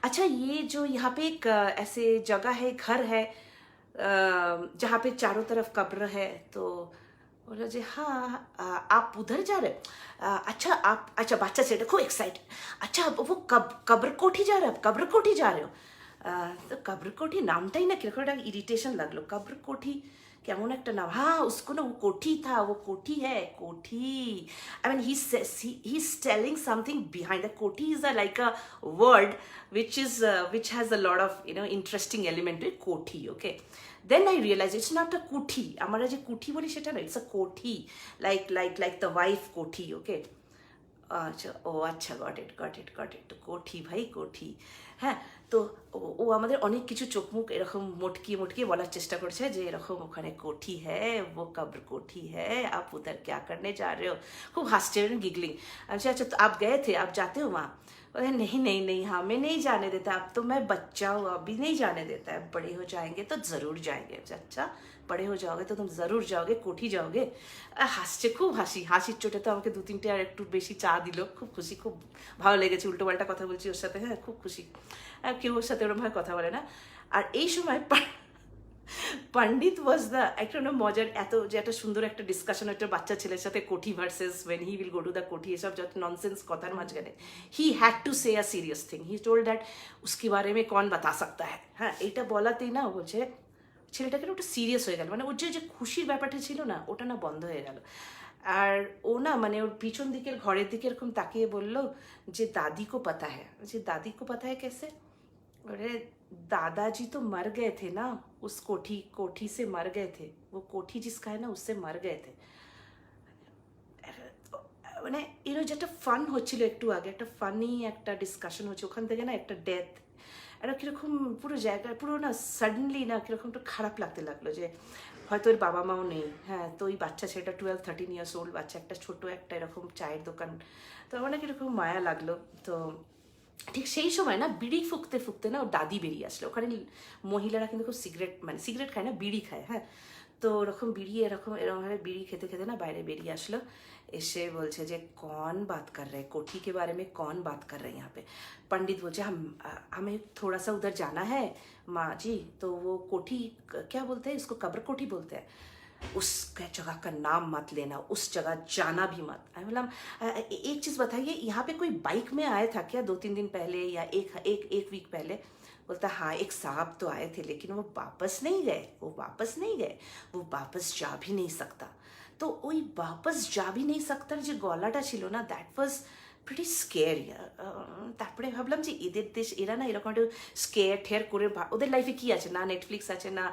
अच्छा ये जो यहाँ पे एक ऐसे जगह है, घर है जहाँ पे चारों तरफ कब्र है, तो बोला जी हाँ आप उधर जा रहे हो, अच्छा बच्चा से खूब एक्साइटेड, अच्छा वो कब्र कोठी जा रहे हो, कब्र कोठी जा रहे हो, तो कब्र कोठी नामटाই না কিরকম একটা ইরিটেশন লাগলো, कब्र कोठी কেমন একটা নাম, হ্যাঁ उसको ना वो कोठी था, वो कोठी है, कोठी, I mean he's telling something behind the कोठी is like a word which has a lot of interesting element to it, कोठी, okay. Then I realized it's not a কুঠি, আমরা যে কুঠি বলি সেটা না, it's a Kothi, like the wife Kothi, okay. আচ্ছা ও আচ্ছা গট ইট, তো কোঠি ভাই কোঠি, হ্যাঁ। তো ও আমাদের অনেক কিছু চোখমুখ এরকম মটকিয়ে বলার চেষ্টা করছে যে এরকম ওখানে কোঠি হ্যাঁ, वो कब्र कोठी है, आप उधर क्या करने जा रहे हो, খুব হাসছে, गिगलिंग। अच्छा तो आप गए थे, आप जाते हो वहाँ, नहीं हमें नहीं जाने देता, अब तो मैं बच्चा हूँ, अभी नहीं जाने देता है, बड़े हो जाएंगे तो ज़रूर जाएंगे। अच्छा बड़े हो जाओगे तो तुम ज़रूर जाओगे, कोठी जाओगे। হাসছে, খুব হাসির চোটে তো আমাকে 2-3টে আর একটু বেশি চা দিল, খুব খুশি, খুব ভালো লেগেছে, উল্টো পাল্টা কথা বলছি ওর সাথে, হ্যাঁ খুব খুশি, কেউ ওর সাথে ওরকমভাবে কথা বলে না। আর এই সময় पंडित ওয়াজ দ্য একটা মজার, যে একটা সুন্দর একটা ডিসকাশন একটা বাচ্চা ছেলের সাথে কোঠি versus when he will go to the কোঠি, এসব যত ননসেন্স কথার মাঝখানে he had to say a serious thing, he told that उसके बारे में कौन बता सकता है, হ্যাঁ এইটা বলাতেই না বলছে ছেলেটাকে একটু সিরিয়াস হয়ে গেল, মানে ওর যে খুশির ব্যাপারটা ছিল না ওটা না বন্ধ হয়ে গেল। আর ও না মানে ওর পিছন দিকের ঘরের দিকে এরকম তাকিয়ে বলল যে দাদি কো পাতা হ্যাঁ, যে দাদি কো পাতা হ্যাঁ कैसे, अरे दादाजी तो मर गए थे ना, उस कोठी से मर गए थे, वो कोठी जिसका है ना उससे मर गए थे। মানে যে একটা ফান হচ্ছিল একটু আগে, একটা ফানি একটা ডিসকাশন হচ্ছে, ওখান থেকে না একটা ডেথ, একটা কীরকম পুরো জায়গা পুরো না সাডেনলি না কীরকম একটু খারাপ লাগতে লাগলো, যে হয়তো ওর বাবা মাও নেই, হ্যাঁ, তো ওই বাচ্চা ছেলেটা 12-13 ইয়ার্স ওল্ড বাচ্চা, একটা ছোটো একটা এরকম চায়ের দোকান, তো আমার না কীরকম মায়া লাগলো। তো ঠিক সেই সময় না বিড়ি ফুঁকতে না ওর দাদি বেরিয়ে আসলো, ওখানে মহিলারা কিন্তু খুব সিগারেট খায় না, বিড়ি খায়, হ্যাঁ। তো ওরকম এরকমভাবে বিড়ি খেতে না বাইরে বেরিয়ে আসলো, এসে বলছে যে कौन बात कर रहे, कोठी के बारे में कौन बात कर रहे हैं यहाँ पे। पंडित बोलছে हमें थोड़ा सा उधर जाना है माँ जी, तो वो कोठी क्या बोलते हैं, इसको कब्र कोठी बोलते हैं, उस जगह का नाम मत लेना, उस जगह जाना भी मत। मैं बोला एक चीज़ बताइए, यहाँ पे कोई बाइक में आया था क्या 2-3 दिन पहले या एक वीक पहले? बोलता हाँ एक साहब तो आए थे, लेकिन वो वापस नहीं गए, वो वापस जा भी नहीं सकता। तो ওই वापस जा भी नहीं सकता যে গলাটা ছিল না, দ্যাট ওয়াজ প্রিটি স্কেয়ারি। তারপরে ভাবলাম যে এদের দেশ, এরা না এরকম একটু ঠেয়ার করে, ওদের লাইফে কি আছে, না নেটফ্লিক্স আছে, না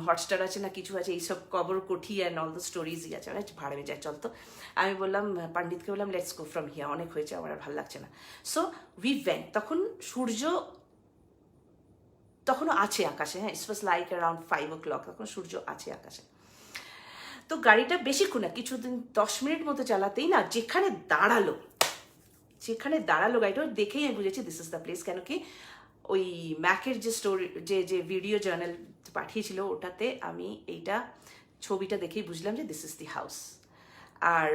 হটস্টার আছে, না কিছু আছে, এইসব কবর কোঠি অ্যান্ড অল দ্য স্টোরিজই আছে, মানে ভাড়ে যায় চল। তো আমি বললাম পণ্ডিতকে বললাম লেটস গো ফ্রম হিয়ার, অনেক হয়েছে, আমার আর ভালো লাগছে না। সো উই ওয়েন্ট, তখন সূর্য তখনও আছে আকাশে, হ্যাঁ, ইট ওয়াজ লাইক অ্যারাউন্ড 5 o'clock, তখন সূর্য আছে আকাশে। তো গাড়িটা বেশিক্ষণ না, কিছুদিন 10 মিনিট মতো চালাতেই না যেখানে দাঁড়ালো গাড়িটা, দেখেই আমি বুঝেছি দিস ইজ দ্য প্লেস। কেন কি ওই ম্যাকের যে স্টোরি যে ভিডিও জার্নাল পাঠিয়েছিল ওটাতে আমি এইটা ছবিটা দেখেই বুঝলাম যে দিস ইজ দি হাউস। আর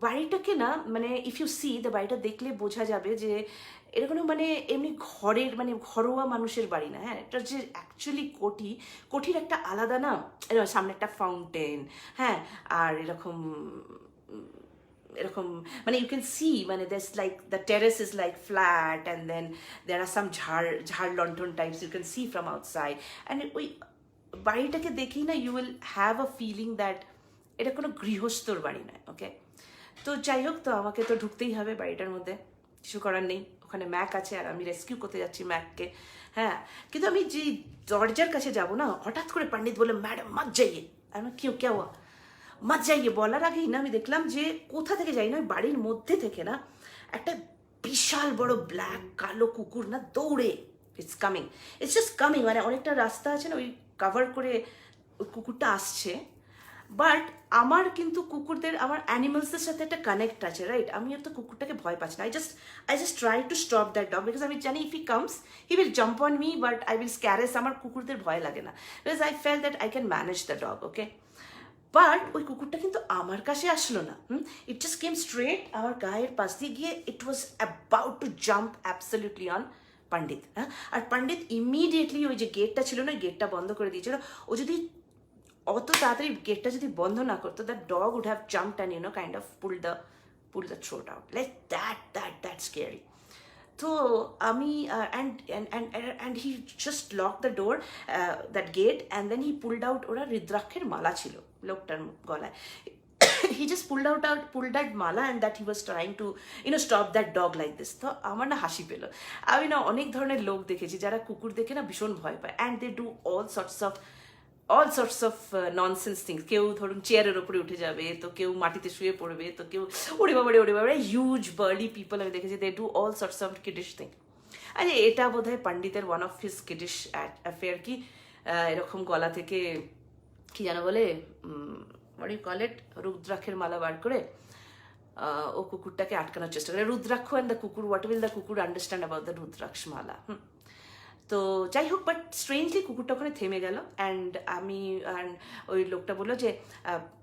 বাড়িটাকে না মানে ইফ ইউ সি দ্য বাড়িটা দেখলে বোঝা যাবে যে এটা কোনো মানে এমনি ঘরের মানে ঘরোয়া মানুষের বাড়ি না, হ্যাঁ, এটা যে অ্যাকচুয়ালি কোঠির একটা আলাদা না, সামনে একটা ফাউন্টেন, হ্যাঁ, আর এরকম এরকম মানে ইউ ক্যান সি মানে that's like the terrace is like flat and then there are some ঝাড় লন্ঠন types you can see from outside. And ওই বাড়িটাকে দেখেই না you will have a feeling that এটা কোনো গৃহস্থর বাড়ি নয়। ওকে, তো যাই হোক, তো আমাকে তো ঢুকতেই হবে বাড়িটার মধ্যে, কিছু করার নেই, ওখানে ম্যাক আছে আর আমি রেস্কিউ করতে যাচ্ছি ম্যাককে। হ্যাঁ, কিন্তু আমি যে দরজার কাছে যাব না, হঠাৎ করে পণ্ডিত বলে ম্যাডাম মত যাইয়ে। আমি কেউ মত যাইয়ে বলার আগেই না আমি দেখলাম যে কোথা থেকে যাই না, ওই বাড়ির মধ্যে থেকে না একটা বিশাল বড় ব্ল্যাক কালো কুকুর না দৌড়ে ইটস জাস্ট কামিং, মানে অনেকটা রাস্তা আছে না ওই কাভার করে ওই কুকুরটা আসছে। বাট আমার কিন্তু কুকুরদের, আমার অ্যানিমালসদের সাথে একটা কানেক্ট আছে, রাইট? আমি তো কুকুরটাকে ভয় পাচ্ছি না। I just try to stop that dog because আমি জানি if he comes he will jump on me but I will scares. আমার কুকুরদের ভয় লাগে না because I fell that I can manage the dog. Okay, but ওই কুকুরটা কিন্তু আমার কাছে আসলো না, ইট জাস্ট কেম স্ট্রেট আমার গায়ের পাশ দিয়ে গিয়ে it was about to jump absolutely on Pandit. হ্যাঁ, আর পণ্ডিত ইমিডিয়েটলি ওই যে গেটটা ছিল না, গেটটা বন্ধ করে দিয়েছিল। ও যদি অত তাড়াতাড়ি গেটটা যদি বন্ধ না করতো, that dog would have jumped and kind of pull the throat out like that scary. তো আমি and he just lock the door that gate and then he pulled out, ওরা রুদ্রাক্ষের মালা ছিল লোকটার গলায়। he just pulled that mala and that he was trying to stop that dog like this. তো আমার না হাসি পেল। আমি না অনেক ধরনের লোক দেখেছি যারা কুকুর দেখে না ভীষণ ভয় পায় and they do all sorts of nonsense things. কেউ ধরুন চেয়ারের ওপরে উঠে যাবে, তো কেউ মাটিতে শুয়ে পড়বে, তো কেউ ওরে বাবারে হিউজ বার্লি পিপল আমি দেখেছি they do all sorts of kiddish thing. আরে এটা বোধহয় পণ্ডিতের one of his kiddish affair, কি এরকম গলা থেকে কি যেন বলে what do you call it, রুদ্রাক্ষের মালা বার করে ও কুকুরটাকে আটকানোর চেষ্টা করে। রুদ্রাক্ষ অ্যান্ড দ্য কুকুর, হোয়াট উইল দ্য কুকুর আন্ডারস্ট্যান্ড অ্যাবাউট দ্য রুদ্রাক্ষ মালা। তো যাই হোক, বাট স্ট্রেঞ্জলি কুকুরটা ওখানে থেমে গেল অ্যান্ড ওই লোকটা বললো যে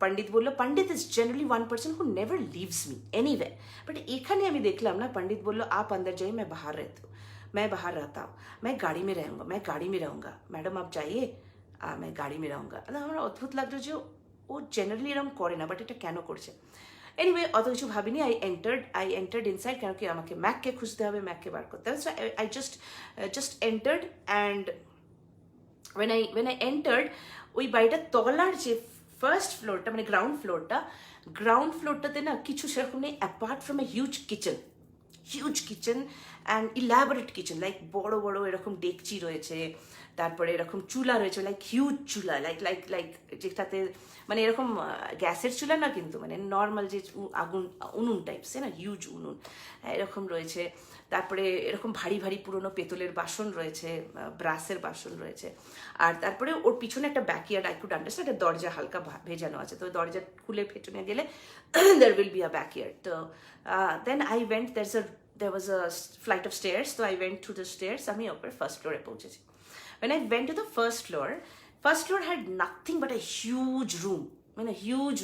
পণ্ডিত বললো Pandit is generally one person who never leaves me anyway, but এখানে আমি দেখলাম না, পণ্ডিত বললো आप अंदर जाइए मैं बाहर रहता हूँ मैं गाड़ी में रहूँगा मैडम आप जाइए मैं गाड़ी में रहूँगा। আমার অদ্ভুত লাগলো যে ও জেনারেলি এরকম করে না, বাট এটা কেন করছে। এনিওয়ে অত কিছু ভাবিনি, আই এন্টার্ড ইনসাইড, কেন কি আমাকে ম্যাককে খুঁজতে হবে, ম্যাককে বার করতে হবে। So I just entered and when I entered ওই বাড়িটার তলার যে ফার্স্ট ফ্লোরটা মানে গ্রাউন্ড ফ্লোরটাতে না কিছু সেরকম নেই apart from a huge kitchen and elaborate kitchen, like বড় বড় এরকম ডেকচি রয়েছে, তারপরে এরকম চুলা রয়েছে, লাইক হিউজ চুলা, লাইক যেটাতে মানে এরকম গ্যাসের চুলা না কিন্তু মানে নর্মাল যে উনুন টাইপসে না, হিউজ উনুন এরকম রয়েছে। তারপরে এরকম ভারী পুরনো পেতলের বাসন রয়েছে, ব্রাসের বাসন রয়েছে। আর তারপরে ওর পিছনে একটা ব্যাকইয়ার্ড, আই কুড আন্ডারস্ট্যান্ড, একটা দরজা হালকা ভেজানো আছে, তো দরজা খুলে পেছনে গেলে there will be a backyard. So then I went, there was a flight of stairs, so I went through the stairs, আমি ওপরে ফার্স্ট ফ্লোরে পৌঁছেছি। When I went to the first floor had nothing but a huge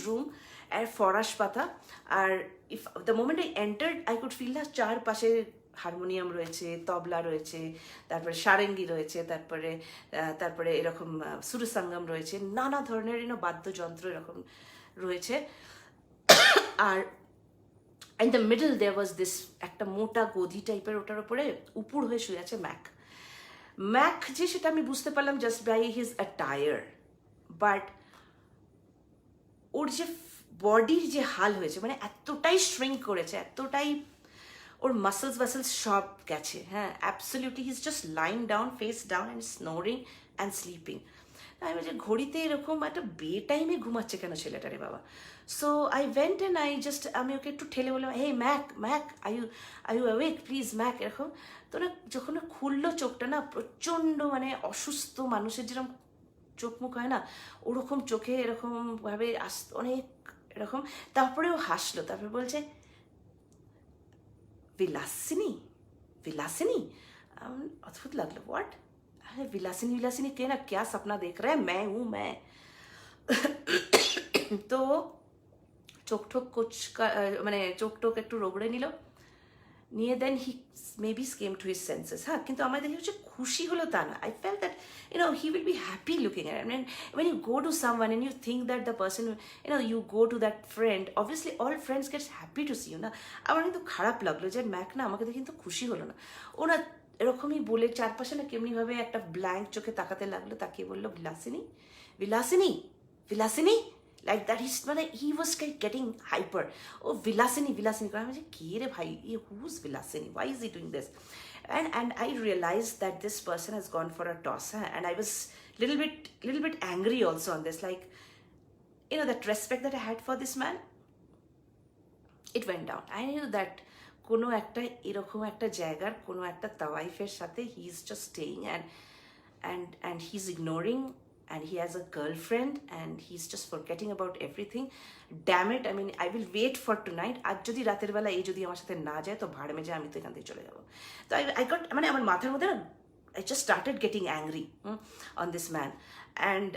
room আর ফরাস পাতা। আর the moment I entered I could feel না চারপাশে হারমোনিয়াম রয়েছে, তবলা রয়েছে, তারপরে সারেঙ্গি রয়েছে, তারপরে এরকম সুরসাঙ্গম রয়েছে, নানা ধরনের বাদ্যযন্ত্র এরকম রয়েছে। আর in the middle there was this একটা মোটা গদি টাইপের, ওটার উপরে উপুড় হয়ে শুয়ে আছে ম্যাক যে সেটা আমি বুঝতে পারলাম just by his attire, but ওর যে বডির যে হাল হয়েছে মানে এতটাই শ্রিঙ্ক করেছে, এতটাই ওর মাসেলস সব গেছে, হ্যাঁ absolutely he is just lying down, face down and snoring and sleeping. আমি বলছি ঘড়িতে এরকম একটা বে টাইমে ঘুমাচ্ছে কেন ছেলেটা রে বাবা। সো আই ওয়েন্ট অ্যান্ড আমি ওকে একটু ঠেলে বললাম, hey Mack Mack I you awake please Mack, এরকম। তো না যখন খুললো চোখটা না, প্রচণ্ড মানে অসুস্থ মানুষের যেরকম চোখ মুখ হয় না, ওরকম চোখে এরকম ভাবে অনেক এরকম। তারপরেও হাসলো, তারপরে বলছে विलासिनी विलासिनी। अद्भुत लगलो, व्हाट? अरे विलासिनी विलासिनी के ना, क्या सपना देख रहा है, मैं हूँ मैं। তো চোখ টোক মানে চোখ টোক একটু রগড়ে নিল, নিয়ে then he maybe came to his senses. হ্যাঁ, কিন্তু আমার দেখে হচ্ছে খুশি হলো তা না। I fell that he will be happy looking at it. when you go to someone and you think that the person, you go to that friend, obviously all friends gets happy to see you না। আমার কিন্তু খারাপ লাগলো যে Mac না আমাকে দেখে কিন্তু খুশি হলো না। ও না এরকমই বলে চারপাশে না কেমনিভাবে একটা ব্ল্যাঙ্ক চোখে তাকাতে লাগলো, তাকিয়ে বললো বিলাসিনী বিলাসিনী বিলাসিনী, like that. He was getting hyper. Oh, Vilasini Vilasini, I was like, "Ki re bhai, who's Vilasini, why is he doing this?" And I realized that this person has gone for a toss, and I was little bit angry also on this, like, that respect that I had for this man, it went down. I knew that কোনো একটা এরকম একটা জায়গার কোনো একটা তাওয়াইফের সাথে he is just staying, and he's ignoring, and he has a girlfriend, and he's just forgetting about everything. Damn it, I mean, I will wait for tonight. আজ যদি রাতের বেলা এই যদি আমার সাথে না যায় তো ভাড় মে যায়, আমি তো এখান থেকে চলে যাবো। তো I got, মানে আমার মাথার মধ্যে না, I just started getting angry on this man, and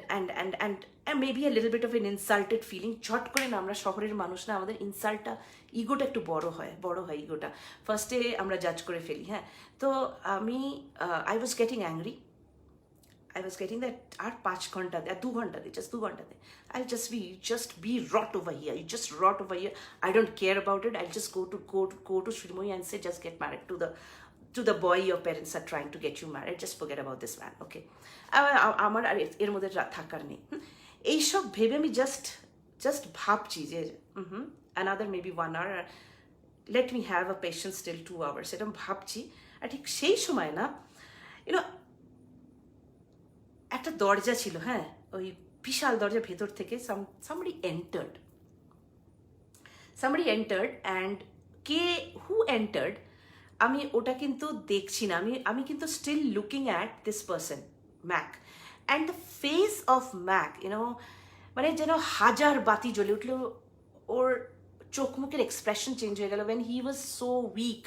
maybe a little bit of an insulted feeling. ছট করে না, আমরা শহরের মানুষ না, আমাদের ইনসাল্টটা, ইগোটা একটু বড় হয় ইগোটা, ফার্স্টে আমরা জাজ করে ফেলি। হ্যাঁ, তো আমি I was getting angry. I was getting that আর 5 ঘন্টা দে, 2 ঘন্টা দে, just 2 ঘন্টা দে, I'll just be rot over here, you just rot over here, I don't care about it, I'll just go to Srimoy and say, just get married to the boy your parents are trying to get you married, just forget about this man, okay? আমার আর এর মধ্যে থাকার নেই। এইসব ভেবে আমি just ভাবছি যে another maybe 1 hour, let me have a patience till 2 hours, এটা ভাবছি। আর ঠিক সেই সময় না, একটা দরজা ছিল, হ্যাঁ, ওই বিশাল দরজা, ভেতর থেকে somebody entered, and who entered আমি ওটা কিন্তু দেখছি না, আমি কিন্তু still looking at this person, Mac, and the face of Mac, মানে যেন হাজার বাতি জ্বলে উঠলো, ওর চোখ মুখের এক্সপ্রেশন চেঞ্জ হয়ে গেল when he was so weak.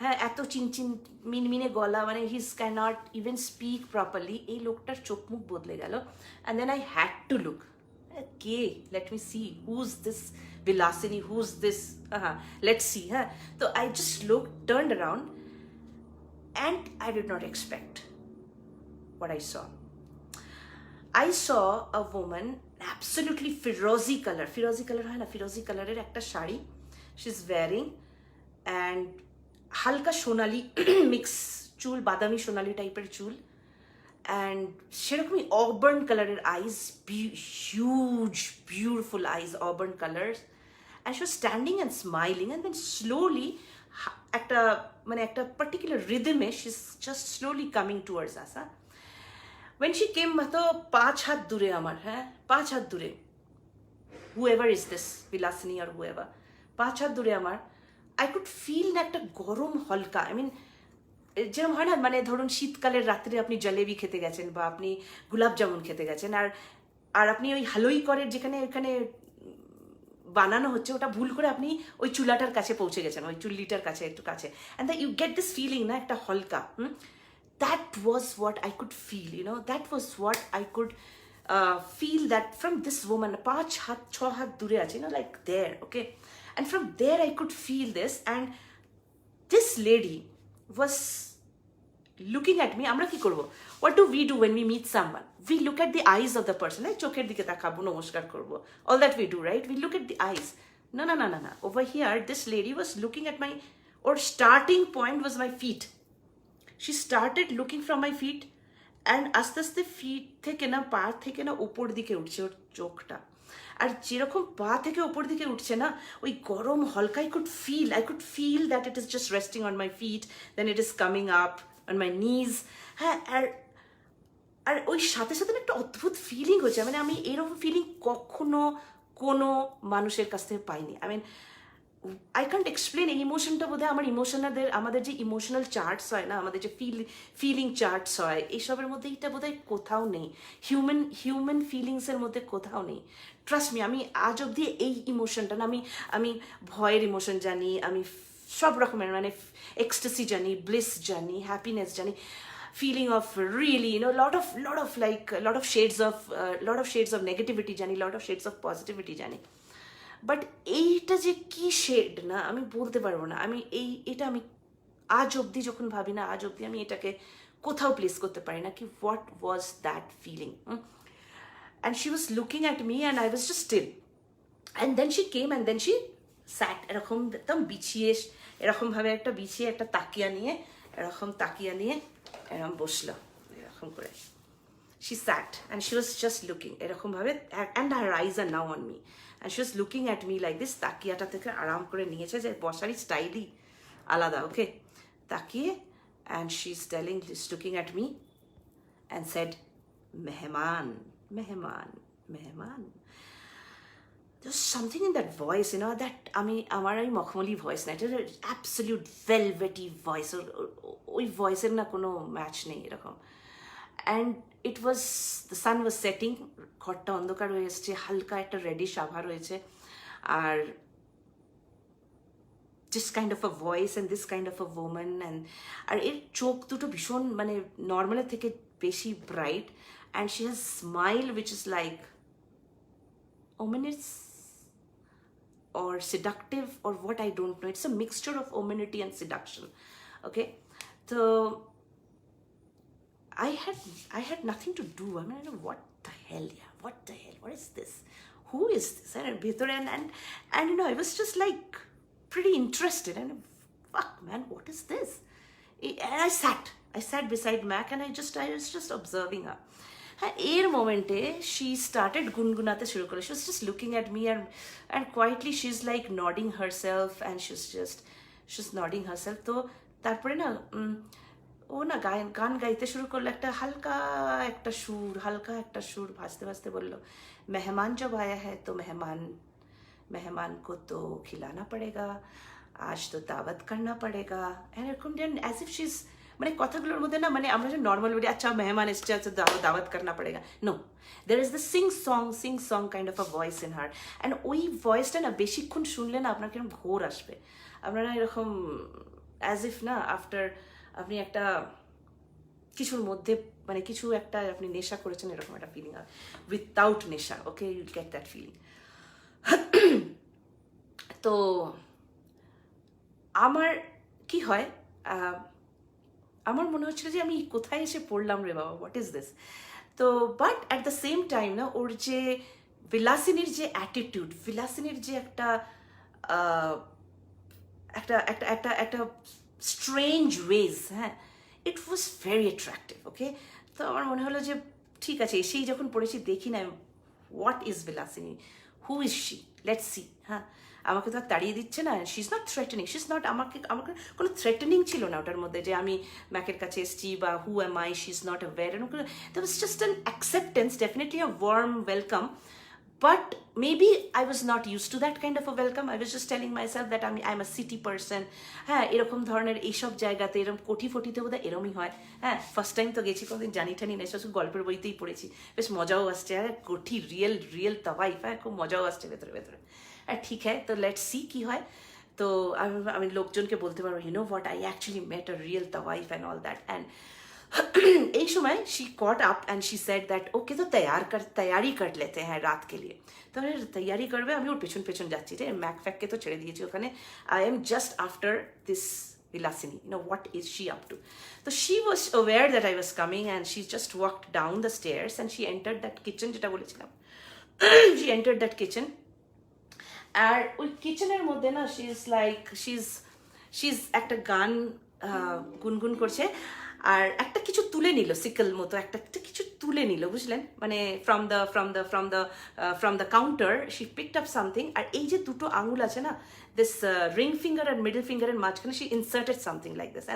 হ্যাঁ, এত চিনচিন মিনমিনে গলা, মানে his can't even speak properly, এই লোকটার চোখ মুখ বদলে গেল। And then I had to look, কে, let me see who's this Vilasini, who's this, let's see. So I just turned around, and I did not expect what I saw. I saw a woman, absolutely firozi color হয় না, firozi colorer একটা sari she's wearing, and হালকা সোনালি mix চুল, বাদামি সোনালি টাইপের চুল, and সেরকমই auburn কালারের eyes, huge beautiful eyes, auburn colours, and she was standing and smiling, and then slowly একটা পার্টিকুলার রিদমে she is just slowly coming towards us. When she came, তো 5 হাত দূরে আমার, 5 হাত দূরে, হুএভার ইজ দিস বিলাসিনী আর হুএভার, 5 হাত দূরে আমার, আই কুড ফিল না একটা গরম হালকা, যেরকম হয় না, মানে ধরুন শীতকালের রাত্রে আপনি জলেবি খেতে গেছেন, বা আপনি গোলাপ জামুন খেতে গেছেন, আর আপনি ওই হালুই করের যেখানে ওইখানে বানানো হচ্ছে, ওটা ভুল করে আপনি ওই চুলাটার কাছে পৌঁছে গেছেন, ওই চুল্লিটার কাছে একটু কাছে, and that you get this feeling না, একটা হালকা, that was what I could feel, that was what I could feel that from this woman, 5 হাত 6 হাত দূরে আছে, like there, okay? And from there I could feel this, and this lady was looking at me. Amra ki korbo? What do we do when we meet someone? We look at the eyes of the person, like chokher dike takabo, namaskar korbo, all that we do, right? We look at the eyes. No. Over here, this lady was looking at or starting point was my feet. She started looking from my feet, and আস্তে আস্তে fit থেকে না, পা থেকে না উপর দিকে উঠছে ওর চোখটা, আর যেরকম পা থেকে উপর দিকে উঠছে না, ওই গরম হালকা, I could feel that it is just resting on my feet, then it is coming up on my knees, হ্যাঁ, আর আর ওই সাথে সাথে একটা অদ্ভুত ফিলিং হচ্ছে, মানে আমি এরকম ফিলিং কখনো কোনো মানুষের কাছ থেকে পাইনি। I can't explain. এই ইমোশনটা বোধহয় আমাদের যে ইমোশনাল চার্টস হয় না, আমাদের যে ফিলিং চার্টস হয়, এইসবের মধ্যে এটা বোধহয় কোথাও নেই, হিউম্যান ফিলিংসের মধ্যে কোথাও নেই। ট্রাস্ট মি, আমি আজ অবধি এই ইমোশনটা না, আমি ভয়ের ইমোশন জানি, আমি সব রকমের মানে এক্সটেসি জানি, ব্লিস জানি, হ্যাপিনেস জানি, feeling of really, lot of shades of negativity জানি, lot of shades of positivity জানি। বাট এইটা যে কি শেড না আমি বলতে পারবো না। এটা আমি আজ অবধি যখন ভাবি না, আজ অবধি আমি এটাকে কোথাও প্লেস করতে পারি না কি what was that feeling. And she was looking at me and I was just still, and then she came and then she sat, এরকম একদম এরকমভাবে একটা তাকিয়া নিয়ে এরকম বসলো এরকম করে। She sat and she was just looking এরকম ভাবে, and her eyes are now on me and she was looking at me like this, তাকিয়াটা থেকে আরাম করে নিয়েছে, যে বসারই স্টাইলই আলাদা, ওকে, তাকিয়ে, and she's looking at me and said, মেহমান মেহমান মেহমান। There's something in that voice, that আমার ওই মখমলি ভয়েস না, এটা অ্যাবসলিউট ভেলভেটি ভয়েস, ওই ভয়েসের না কোনো ম্যাচ নেই এরকম। And it was, the sun was setting, ঘরটা অন্ধকার হয়ে এসছে, হালকা একটা রেডিশ আভা রয়েছে, আর this kind of a voice and this kind of a woman, আর এর চোখ দুটো ভীষণ মানে নর্মালের থেকে বেশি bright, and she has smile which is like ominous or seductive or what, I don't know. It's a mixture of ominity and seduction. Okay, so I had nothing to do. I mean, what the hell? Yeah, what the hell? What is this? Who is this? And I was just like pretty interested. And fuck, man, what is this? And I sat beside Mac, and I was just observing her. হ্যাঁ, এর মোমেন্টে she started গুনগুনাতে শুরু করে। She was just looking at me and quietly she is like nodding herself, and she is nodding herself. তো তারপরে না ও না গান গাইতে শুরু করলো, হালকা একটা সুর ভাজতে ভাজতে বললো, মেহমান জব আয়া হ্যায় তো মেহমান কো তো খিলানা পড়েগা, আজ তো দাওয়াত করনা পড়েগা, এরকম অ্যাজ ইফ শি ইজ, মানে কথাগুলোর মধ্যে না, মানে আমরা যে নর্মাল বলি আচ্ছা মেহমান এসছে, আচ্ছা দাওয়াত করনা পড়েগা, no, there is the sing song kind of a voice in her. And ওই ভয়েসটা না বেশিক্ষণ শুনলে না আপনার কিরকম ঘোর আসবে, আপনারা এরকম অ্যাজ ইফ না আফটার আপনি একটা কিছুর মধ্যে মানে কিছু একটা আপনি নেশা করেছেন, এরকম একটা ফিলিং হয়, উইথাউট নেশা, ওকে, ইউল গেট দ্যাট ফিলিং। তো আমার কি হয়, আমার মনে হচ্ছিল যে আমি কোথায় এসে পড়লাম রে বাবা, হোয়াট ইজ দিস। তো but at the same time না, ওর যে বিলাসিনীর যে অ্যাটিটিউড, বিলাসিনীর যে একটা স্ট্রেঞ্জ ওয়েজ, হ্যাঁ, ইট ওয়াজ ভেরি অ্যাট্রাক্টিভ, ওকে। তো আমার মনে হলো যে ঠিক আছে, এসেই যখন পড়েছি দেখি না what is Bilasini, who is she, let's see. হ্যাঁ, আমাকে তো আর তাড়িয়ে দিচ্ছে না, she is not threatening, she is not, আমাকে কোনো থ্রেটেনিং ছিল না ওটার মধ্যে যে আমি ম্যাকের কাছে এসেছি বা who am I, she is not aware, that was just an acceptance, definitely a warm welcome, but maybe I was not use to that kind of a welcome. I was just telling my self that I am a city person. হ্যাঁ, এরকম ধরনের এইসব জায়গাতে এরকম ফটিতে বোধহয় এরমই হয়। হ্যাঁ, first time তো গেছি, কোনোদিন জানি টানি না, শুধু গল্পের বইতেই পড়েছি, বেশ মজাও আসছে, হ্যাঁ, কোঠি রিয়েল তাওয়াইফ, হ্যাঁ, খুব মজাও আসছে ভেতরে। আর ঠিক হ্যাঁ, তো লেটস সি কি হয়। তো আমি লোকজনকে বলতে পারবো, you know what, I actually met a real তাওয়াইফ অ্যান্ড অল দ্যাট। অ্যান্ড এই সময় she caught up and she said that okay, তো তৈয়ারি কর লেতে হ্যাঁ রাত কে লিয়ে। তো তৈয়ারি করবে, আমি ওর পেছন যাচ্ছি, যে ম্যাক ফ্যাককে তো ছেড়ে দিয়েছি ওখানে, I am just after this Vilasini, what is she up to? So she was aware that I was coming, and she just walked down the stairs and she entered that kitchen, যেটা বলেছিলাম। She entered that kitchen, আর ওই কিচেনের মধ্যে না she's একটা গান গুনগুন করছে, আর একটা কিছু তুলে নিল, সিকল মতো একটা কিছু তুলে নিল, বুঝলেন, মানে from the counter she picked up something, আর এই যে দুটো আঙুল আছে না, দিস রিং ফিঙ্গার আর মিডল ফিঙ্গারের মাঝখানে she inserted something like this,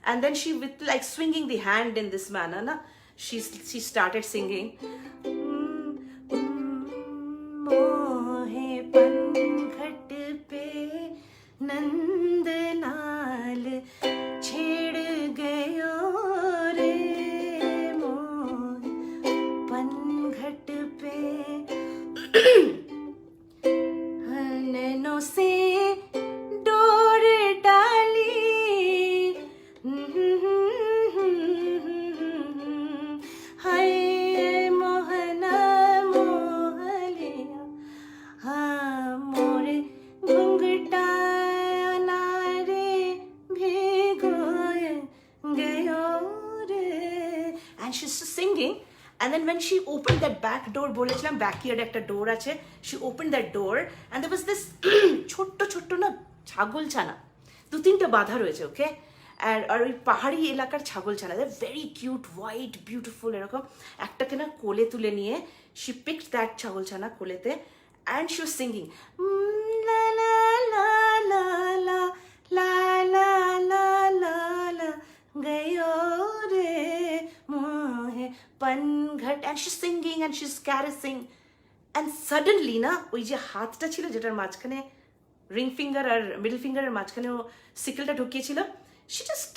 and then she with like swinging the hand in this manner, na, she started singing. मोहे पनघट पे नंदलाल छेड़ गयो रे मोहे पनघट पे नैनों से डोर डाली हाय मोहना मोहलिया हाँ मोरे घुंघटा नारे भिगोए गयो रे. And she's singing. And then when she opened that back door, বলেছিলাম backyard একটা door আছে, she opened that door and there was this ছোট্ট ছোট্ট না ছাগল ছানা, 2-3টা বাঁধা রয়েছে, ওকে. আর ওই পাহাড়ি এলাকার ছাগল ছানা, ভেরি কিউট, হোয়াইট, বিউটিফুল, এরকম একটাকে না কোলে তুলে নিয়ে she picked that ছাগল ছানা কোলেতে and she was singing la la la la la la la la la la gayo re mohe panঘট, and she's singing and she's caressing and suddenly না ওই যে হাতটা ছিল যেটার মাঝখানে রিং ফিঙ্গার আর মিডল ফিঙ্গারের মাঝখানে ও সিকেলটা ঢুকিয়েছিল, she just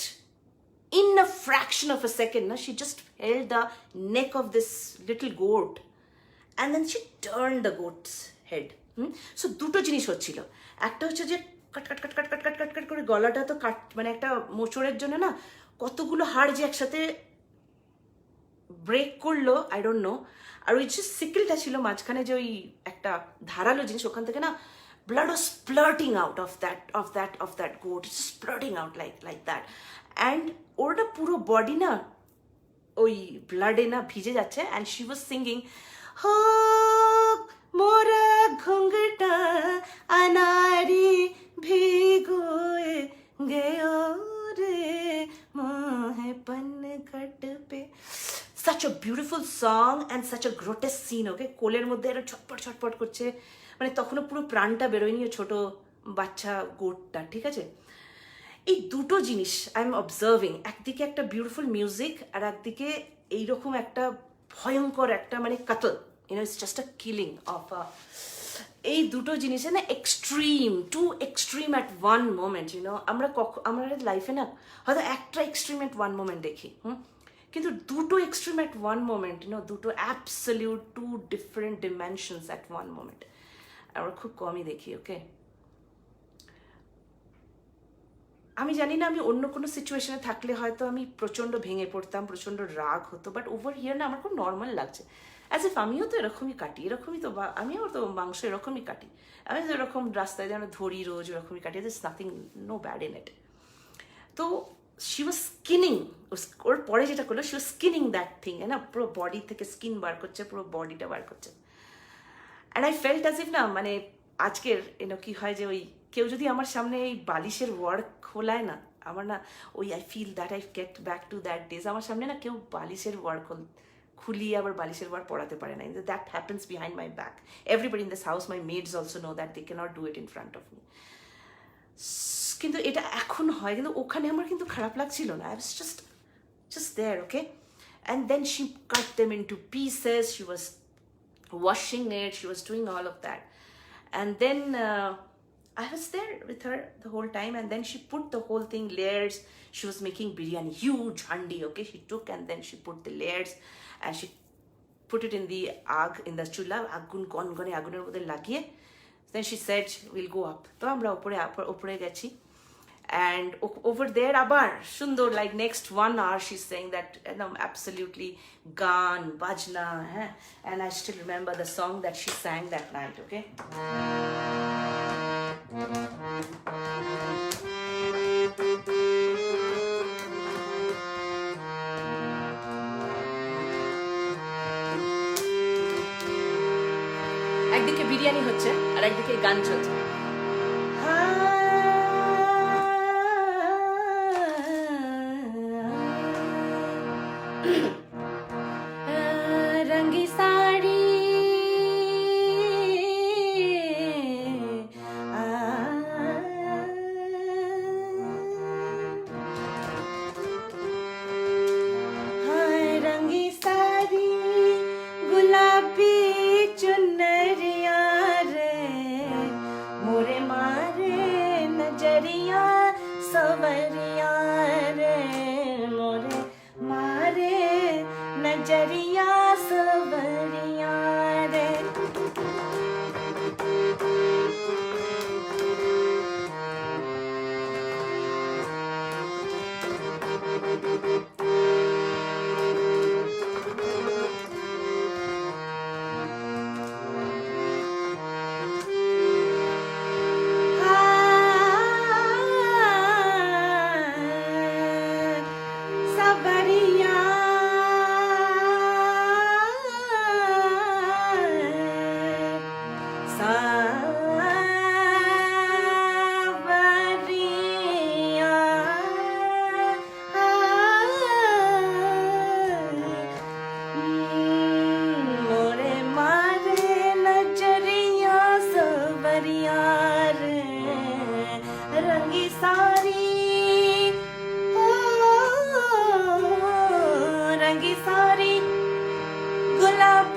in a fraction of a second na she just held the neck of this little goat and then she turned the goat's head. So দুটো জিনিস হচ্ছিল, একটা হচ্ছে যে কাট কাট কাট কাট কাট কাট কাট কাট করে গলাটা তো কাট, মানে একটা মোচড়ের জন্য না কতগুলো হাড় যে একসাথে ব্রেক করলো, আই ডোন্ট নো. আর ওই যে সিকেলটা ছিল মাঝখানে যে ওই একটা ধারালো জিনিস, ওখান থেকে না blood was splurting out of that goat, it's just splurting out like that. And ওটা পুরো বডি না ওই ব্লাডে না ভিজে যাচ্ছে and she was singing ho মোরা ঘুঙ্ঘটা আনারি ভিগোয়ে গেও রে মোহে পনঘট pay. Such a beautiful song and such a grotesque scene, okay? কোলের মধ্যে এরা ছটপট ছটপট করছে, মানে তখনও পুরো প্রাণটা বেরোয়নি ছোট বাচ্চা গোটটা, ঠিক আছে? এই দুটো জিনিস আই এম অবজার্ভিং, একদিকে একটা বিউটিফুল মিউজিক আর একদিকে এইরকম একটা ভয়ঙ্কর একটা মানে কাতল, you know, it's just a killing of এই দুটো জিনিসে না extreme, to extreme at one moment, you know. আমাদের লাইফে না হয়তো একটা এক্সট্রিম অ্যাট ওয়ান মোমেন্ট দেখি, কিন্তু দুটো extreme at one moment, you know, দুটো absolute two different dimensions at one moment আমরা খুব কমই দেখি, ওকে. আমি জানি না আমি অন্য কোনো সিচুয়েশনে থাকলে হয়তো আমি প্রচণ্ড ভেঙে পড়তাম, প্রচণ্ড রাগ হতো, বাট ওভার হিয়ার না আমার খুব নর্মাল লাগছে, অ্যাজ ইফ আমিও তো এরকমই কাটি, এরকমই তো, আমিও তো মাংস এরকমই কাটি, আমি তো এরকম রাস্তায় যেন ধরি রোজ ওরকমই কাটি, this nothing, no bad in it. তো she was skinning, ওর পরে যেটা করলো she was skinning that thing, না পুরো বডি থেকে স্কিন বার করছে, পুরো বডিটা বার করছে. And I felt as if না মানে আজকের এনো কি হয় যে ওই কেউ যদি আমার সামনে এই বালিশের ওয়ার্ক খোলায় না, আমার না ওই I feel that I get back to that days. আমার সামনে না কেউ বালিশের ওয়ার্ক খুলিয়ে আবার বালিশের ওয়ার্ক পড়াতে পারে না, that happens behind my back. Everybody in this house, my maids also know that they can't do it in front of me. কিন্তু এটা এখন হয়, কিন্তু ওখানে আমার কিন্তু খারাপ লাগছিল না, I was just there, okay. And then she cut them into pieces, she was washing it, she was doing all of that, and then I was there with her the whole time, and then she put the whole thing layers. She was making biryani, huge handi, okay. She took and then she put the layers and she put it in the ag, in the chula, agun gone aguner moddhe lagiye. Then she said we'll go up. তো আমরা উপরে গেছি, and over there abar sundor, like next 1 hour she's saying that absolutely gaan bajna hai. And I still remember the song that she sang that night, okay. একদিকে বিরিয়ানি হচ্ছে আর একদিকে গান চলছে. रंगी साड़ी रंगी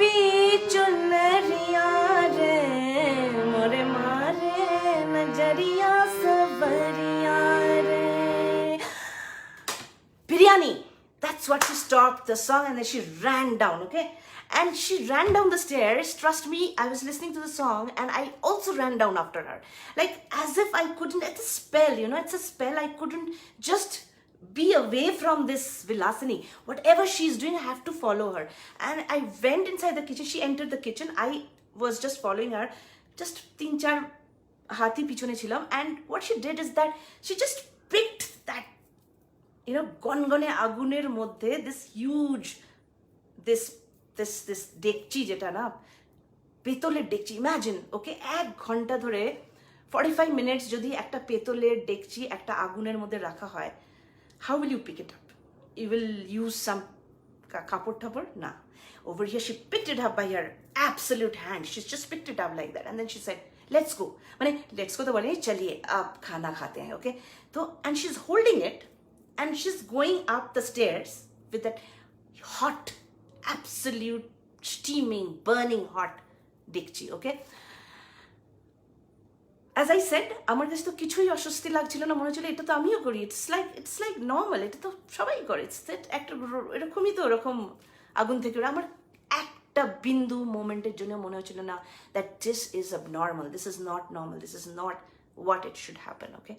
भी चुनरिया रे मोरे मारे नजरिया सबरिया रे. Biryani. That's what she stopped the song and then she ran down, okay? And she ran down the stairs. Trust me, I was listening to the song and I also ran down after her. Like as if I couldn't, it's a spell, you know, it's a spell. I couldn't just be away from this Vilasini. Whatever she's doing, I have to follow her. And I went inside the kitchen. She entered the kitchen. I was just following her. Just 3-4 hati pichone chilam. And what she did is that she just picked that, you know, gongone aguner moddhe this huge, this ডেকচি যেটা না পেতলের ডেকচি. Imagine, ওকে, 1 ঘন্টা ধরে 45 minutes যদি একটা পেতলের ডেকচি একটা আগুনের মধ্যে রাখা হয়, how will you pick it up? You will use some কাপড় টাপড়? না. Over here she picked it up by her absolute hand. She's just picked it up like that and then she said, let's go. মানে let's go তো বলে চলিয়ে up খানা খাতে हैं, okay? তো and she's holding it and she's going up the stairs with that hot, absolute steaming, burning hot dekchi, okay? As I said, আমার কাছে তো কিছুই অস্বস্তি লাগছিল না, মনে হচ্ছিল এটা তো আমিও করি. ইটস লাইক নর্মাল, এটা তো সবাই করে. ইটস একটা এরকমই তো, ওরকম আগুন থেকে আমার একটা বিন্দু মোমেন্টের জন্য মনে হচ্ছিল না that this is abnormal, this is not normal, this is not what it should happen, okay?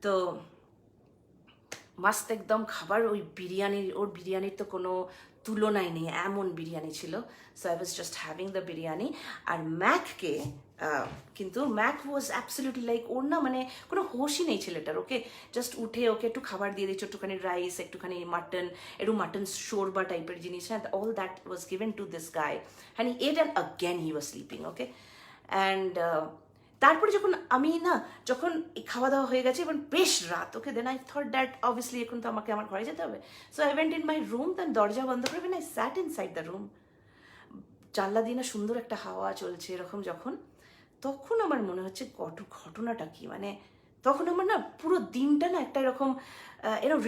তো মাস্ত একদম খাবার. ওই বিরিয়ানির তো কোনো তুলনাই নেই, এমন বিরিয়ানি ছিল. So I was just having the biryani. আর ম্যাককে কিন্তু ম্যাক ওয়াজ অ্যাবসলিউটলি লাইক, ওর না মানে কোনো হোশই নেই ছেলেটার. ওকে জাস্ট উঠে ওকে একটু খাবার দিয়ে দিচ্ছে, একটুখানি রাইস, একটুখানি মাটন শোরবা টাইপের জিনিস. হ্যাঁ, all that was given to this guy and he ate and again he was sleeping, okay? And তারপরে যখন খাওয়া দাওয়া হয়ে গেছে এবং বেশ রাত, okay, then I thought that obviously এখন তো আমাকে আমার ঘরে যেতে হবে. So I went in my room, then দরজা বন্ধ করে I sat inside the room. জানলা দিয়ে না সুন্দর একটা হাওয়া চলছে এরকম তখন আমার মনে হচ্ছে ঘটনাটা কি, মানে তখন আমার না পুরো দিনটা না একটা এরকম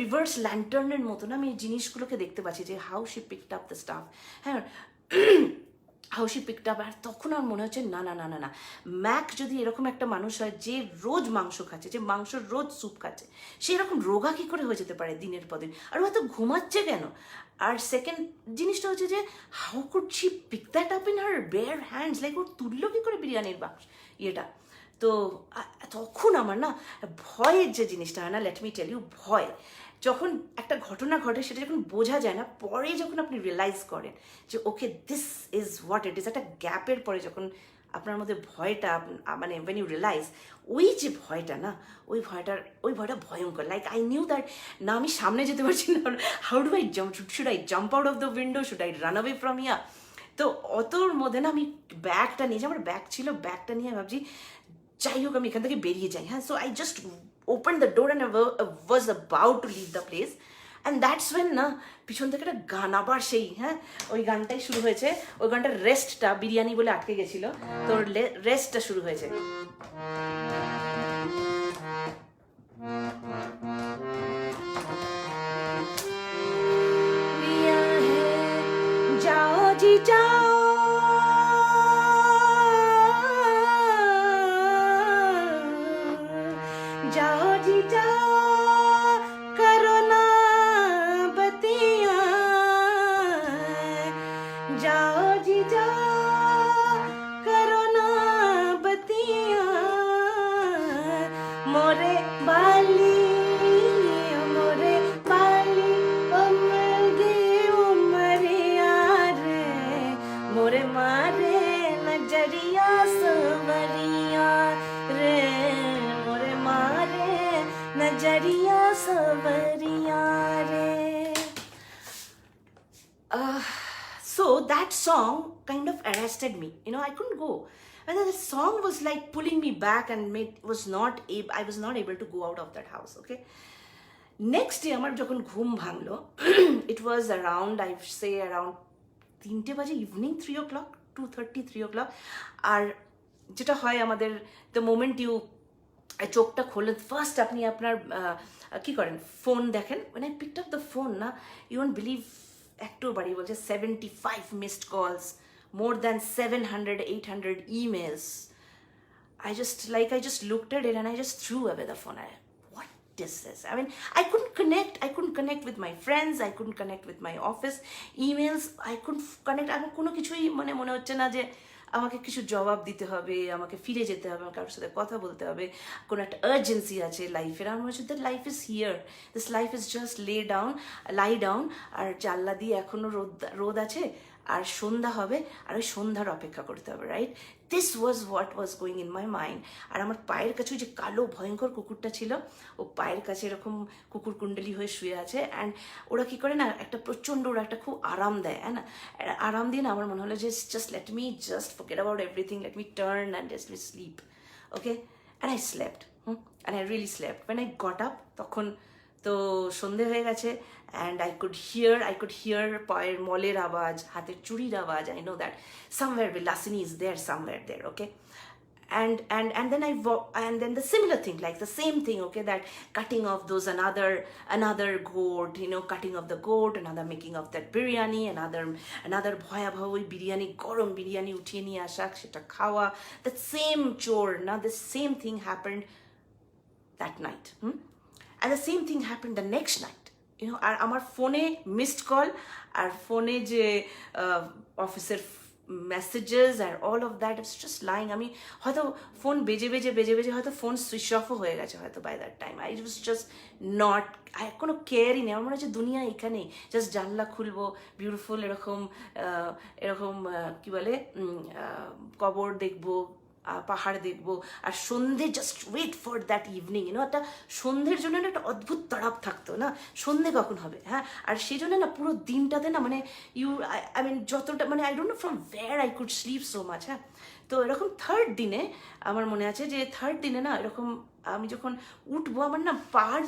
রিভার্স ল্যান্টার্নের মতো না আমি এই জিনিসগুলোকে দেখতে পাচ্ছি যে how she picked up the stuff. হ্যাঁ, হাউ শি পিকড আপ. আর তখন আমার মনে হচ্ছে না না না না না ম্যাক যদি এরকম একটা মানুষ হয় যে রোজ মাংস খাচ্ছে, যে মাংসর রোজ স্যুপ খাচ্ছে, সে এরকম রোগা কী করে হয়ে যেতে পারে দিনের পর দিন? আর হয়তো ঘুমাচ্ছে কেন? আর সেকেন্ড জিনিসটা হচ্ছে যে how could she pick that up in her bare hands, like ওর তুললো কী করে বিরিয়ানির বাক্স ইয়েটা? তো তখন আমার না ভয়ের যে জিনিসটা হয় না, লেট মি টেল ইউ, ভয় যখন একটা ঘটনা ঘটে সেটা যখন বোঝা যায় না, পরে যখন আপনি রিয়েলাইজ করেন যে okay this is what it is, একটা গ্যাপের পরে যখন আপনার মধ্যে ভয়টা মানে ওয়েন ইউ রিয়েলাইজ, ওই যে ভয়টা না, ওই ভয়টা ভয়ঙ্কর. লাইক আই নিউ দ্যাট না আমি সামনে যেতে পারছি না, how do I jump, should I jump out of the window, should I run away from here? তো অতর মধ্যে না আমি ব্যাগটা নিয়ে, আমার ব্যাগ ছিল, ব্যাগটা নিয়ে ভাবছি যাই হোক আমি এখান থেকে বেরিয়ে যাই. হ্যাঁ, so I just opened the door and I was about to leave the place and that's when না পিছন থেকে একটা গান আবার সেই, হ্যাঁ, ওই গানটাই শুরু হয়েছে. ওই গানটার রেস্টটা বিরিয়ানি বলে আটকে গেছিল, তো রেস্টটা শুরু হয়েছে. যাও জি যাও So that song kind of arrested me. You know, I couldn't go. And then the song was like pulling me back and I was not able to go out of that house, okay? Next day, আমার যখন ঘুম ভাঙলো, it was around, I say around 3 বাজে, evening 3 o'clock, 2:30, 3 o'clock. আর যেটা হয় আমাদের, the moment you চোখটা খোলেন, ফার্স্ট আপনি আপনার কি করেন, ফোন দেখেন. when I picked up the phone না, you won't believe একটু বাড়ি বলছে 75 missed calls, more than 700-800 emails. I just looked at it and I just threw away the phone. What is this? I mean, I couldn't connect with my friends, I couldn't connect with my office emails, I couldn't connect. আমার কোনো কিছুই মনে হচ্ছে না যে আমাকে কিছু জবাব দিতে হবে, আমাকে ফিরে যেতে হবে, আমার কারোর সাথে কথা বলতে হবে, কোনো একটা আর্জেন্সি আছে লাইফের। আমার মনে হচ্ছে that life is here, this life is just lie down, আর জানলা দিয়ে এখনো রোদ আছে, আর সন্ধ্যা হবে, আর ওই সন্ধ্যার অপেক্ষা করতে হবে, right? This was what was going in my mind. আর আমার পায়ের কাছে ওই যে কালো ভয়ঙ্কর কুকুরটা ছিল, ও পায়ের কাছে এরকম কুকুর কুণ্ডলি হয়ে শুয়ে আছে। অ্যান্ড ওরা কী করে না, একটা প্রচণ্ড, ওরা একটা খুব আরাম দেয়, হ্যাঁ না? আরাম দিয়ে না আমার মনে হলো যে just let me just forget about everything, let me turn and just me sleep, okay? And I slept, and I really slept. When I got up, তখন তো সন্ধে হয়ে গেছে, অ্যান্ড আই কুড হিয়ার পায়ের মলের আওয়াজ, হাতের চুড়ির আওয়াজ। I know that somewhere Vilasini is there, somewhere there, okay? And then the similar thing, like the same thing, okay, that cutting off those another goat, cutting off the goat, another making of that biryani, another ভয়াবহ ওই বিরিয়ানি, গরম বিরিয়ানি উঠিয়ে নিয়ে আসা, সেটা খাওয়া, that same chore, now the same thing happened that night, and the same thing happened the next night, আর আমার ফোনে মিসড কল, আর ফোনে যে অফিসের মেসেজেস আর all of that, it's just lying. আমি হয়তো ফোন বেজে হয়তো ফোন সুইচ অফও হয়ে গেছে হয়তো by that time. I was just not, কোনো কেয়ারই নেই। আমার মনে হচ্ছে দুনিয়া এখানেই, জাস্ট জানলা খুলবো, বিউটিফুল এরকম কি বলে, কবর দেখবো, পাহাড় দেখবো, আর সন্ধে just wait for that evening, একটা সন্ধ্যের জন্য না একটা অদ্ভুত তাড়াপ থাকতো না, সন্ধে কখন হবে, হ্যাঁ? আর সেই জন্য না পুরো দিনটাতে না মানে আই মিন যতটা মানে I don't know from where I could sleep so much, হ্যাঁ? তো এরকম থার্ড দিনে আমার মনে আছে যে থার্ড দিনে না এরকম আমি যখন উঠবো, আমার না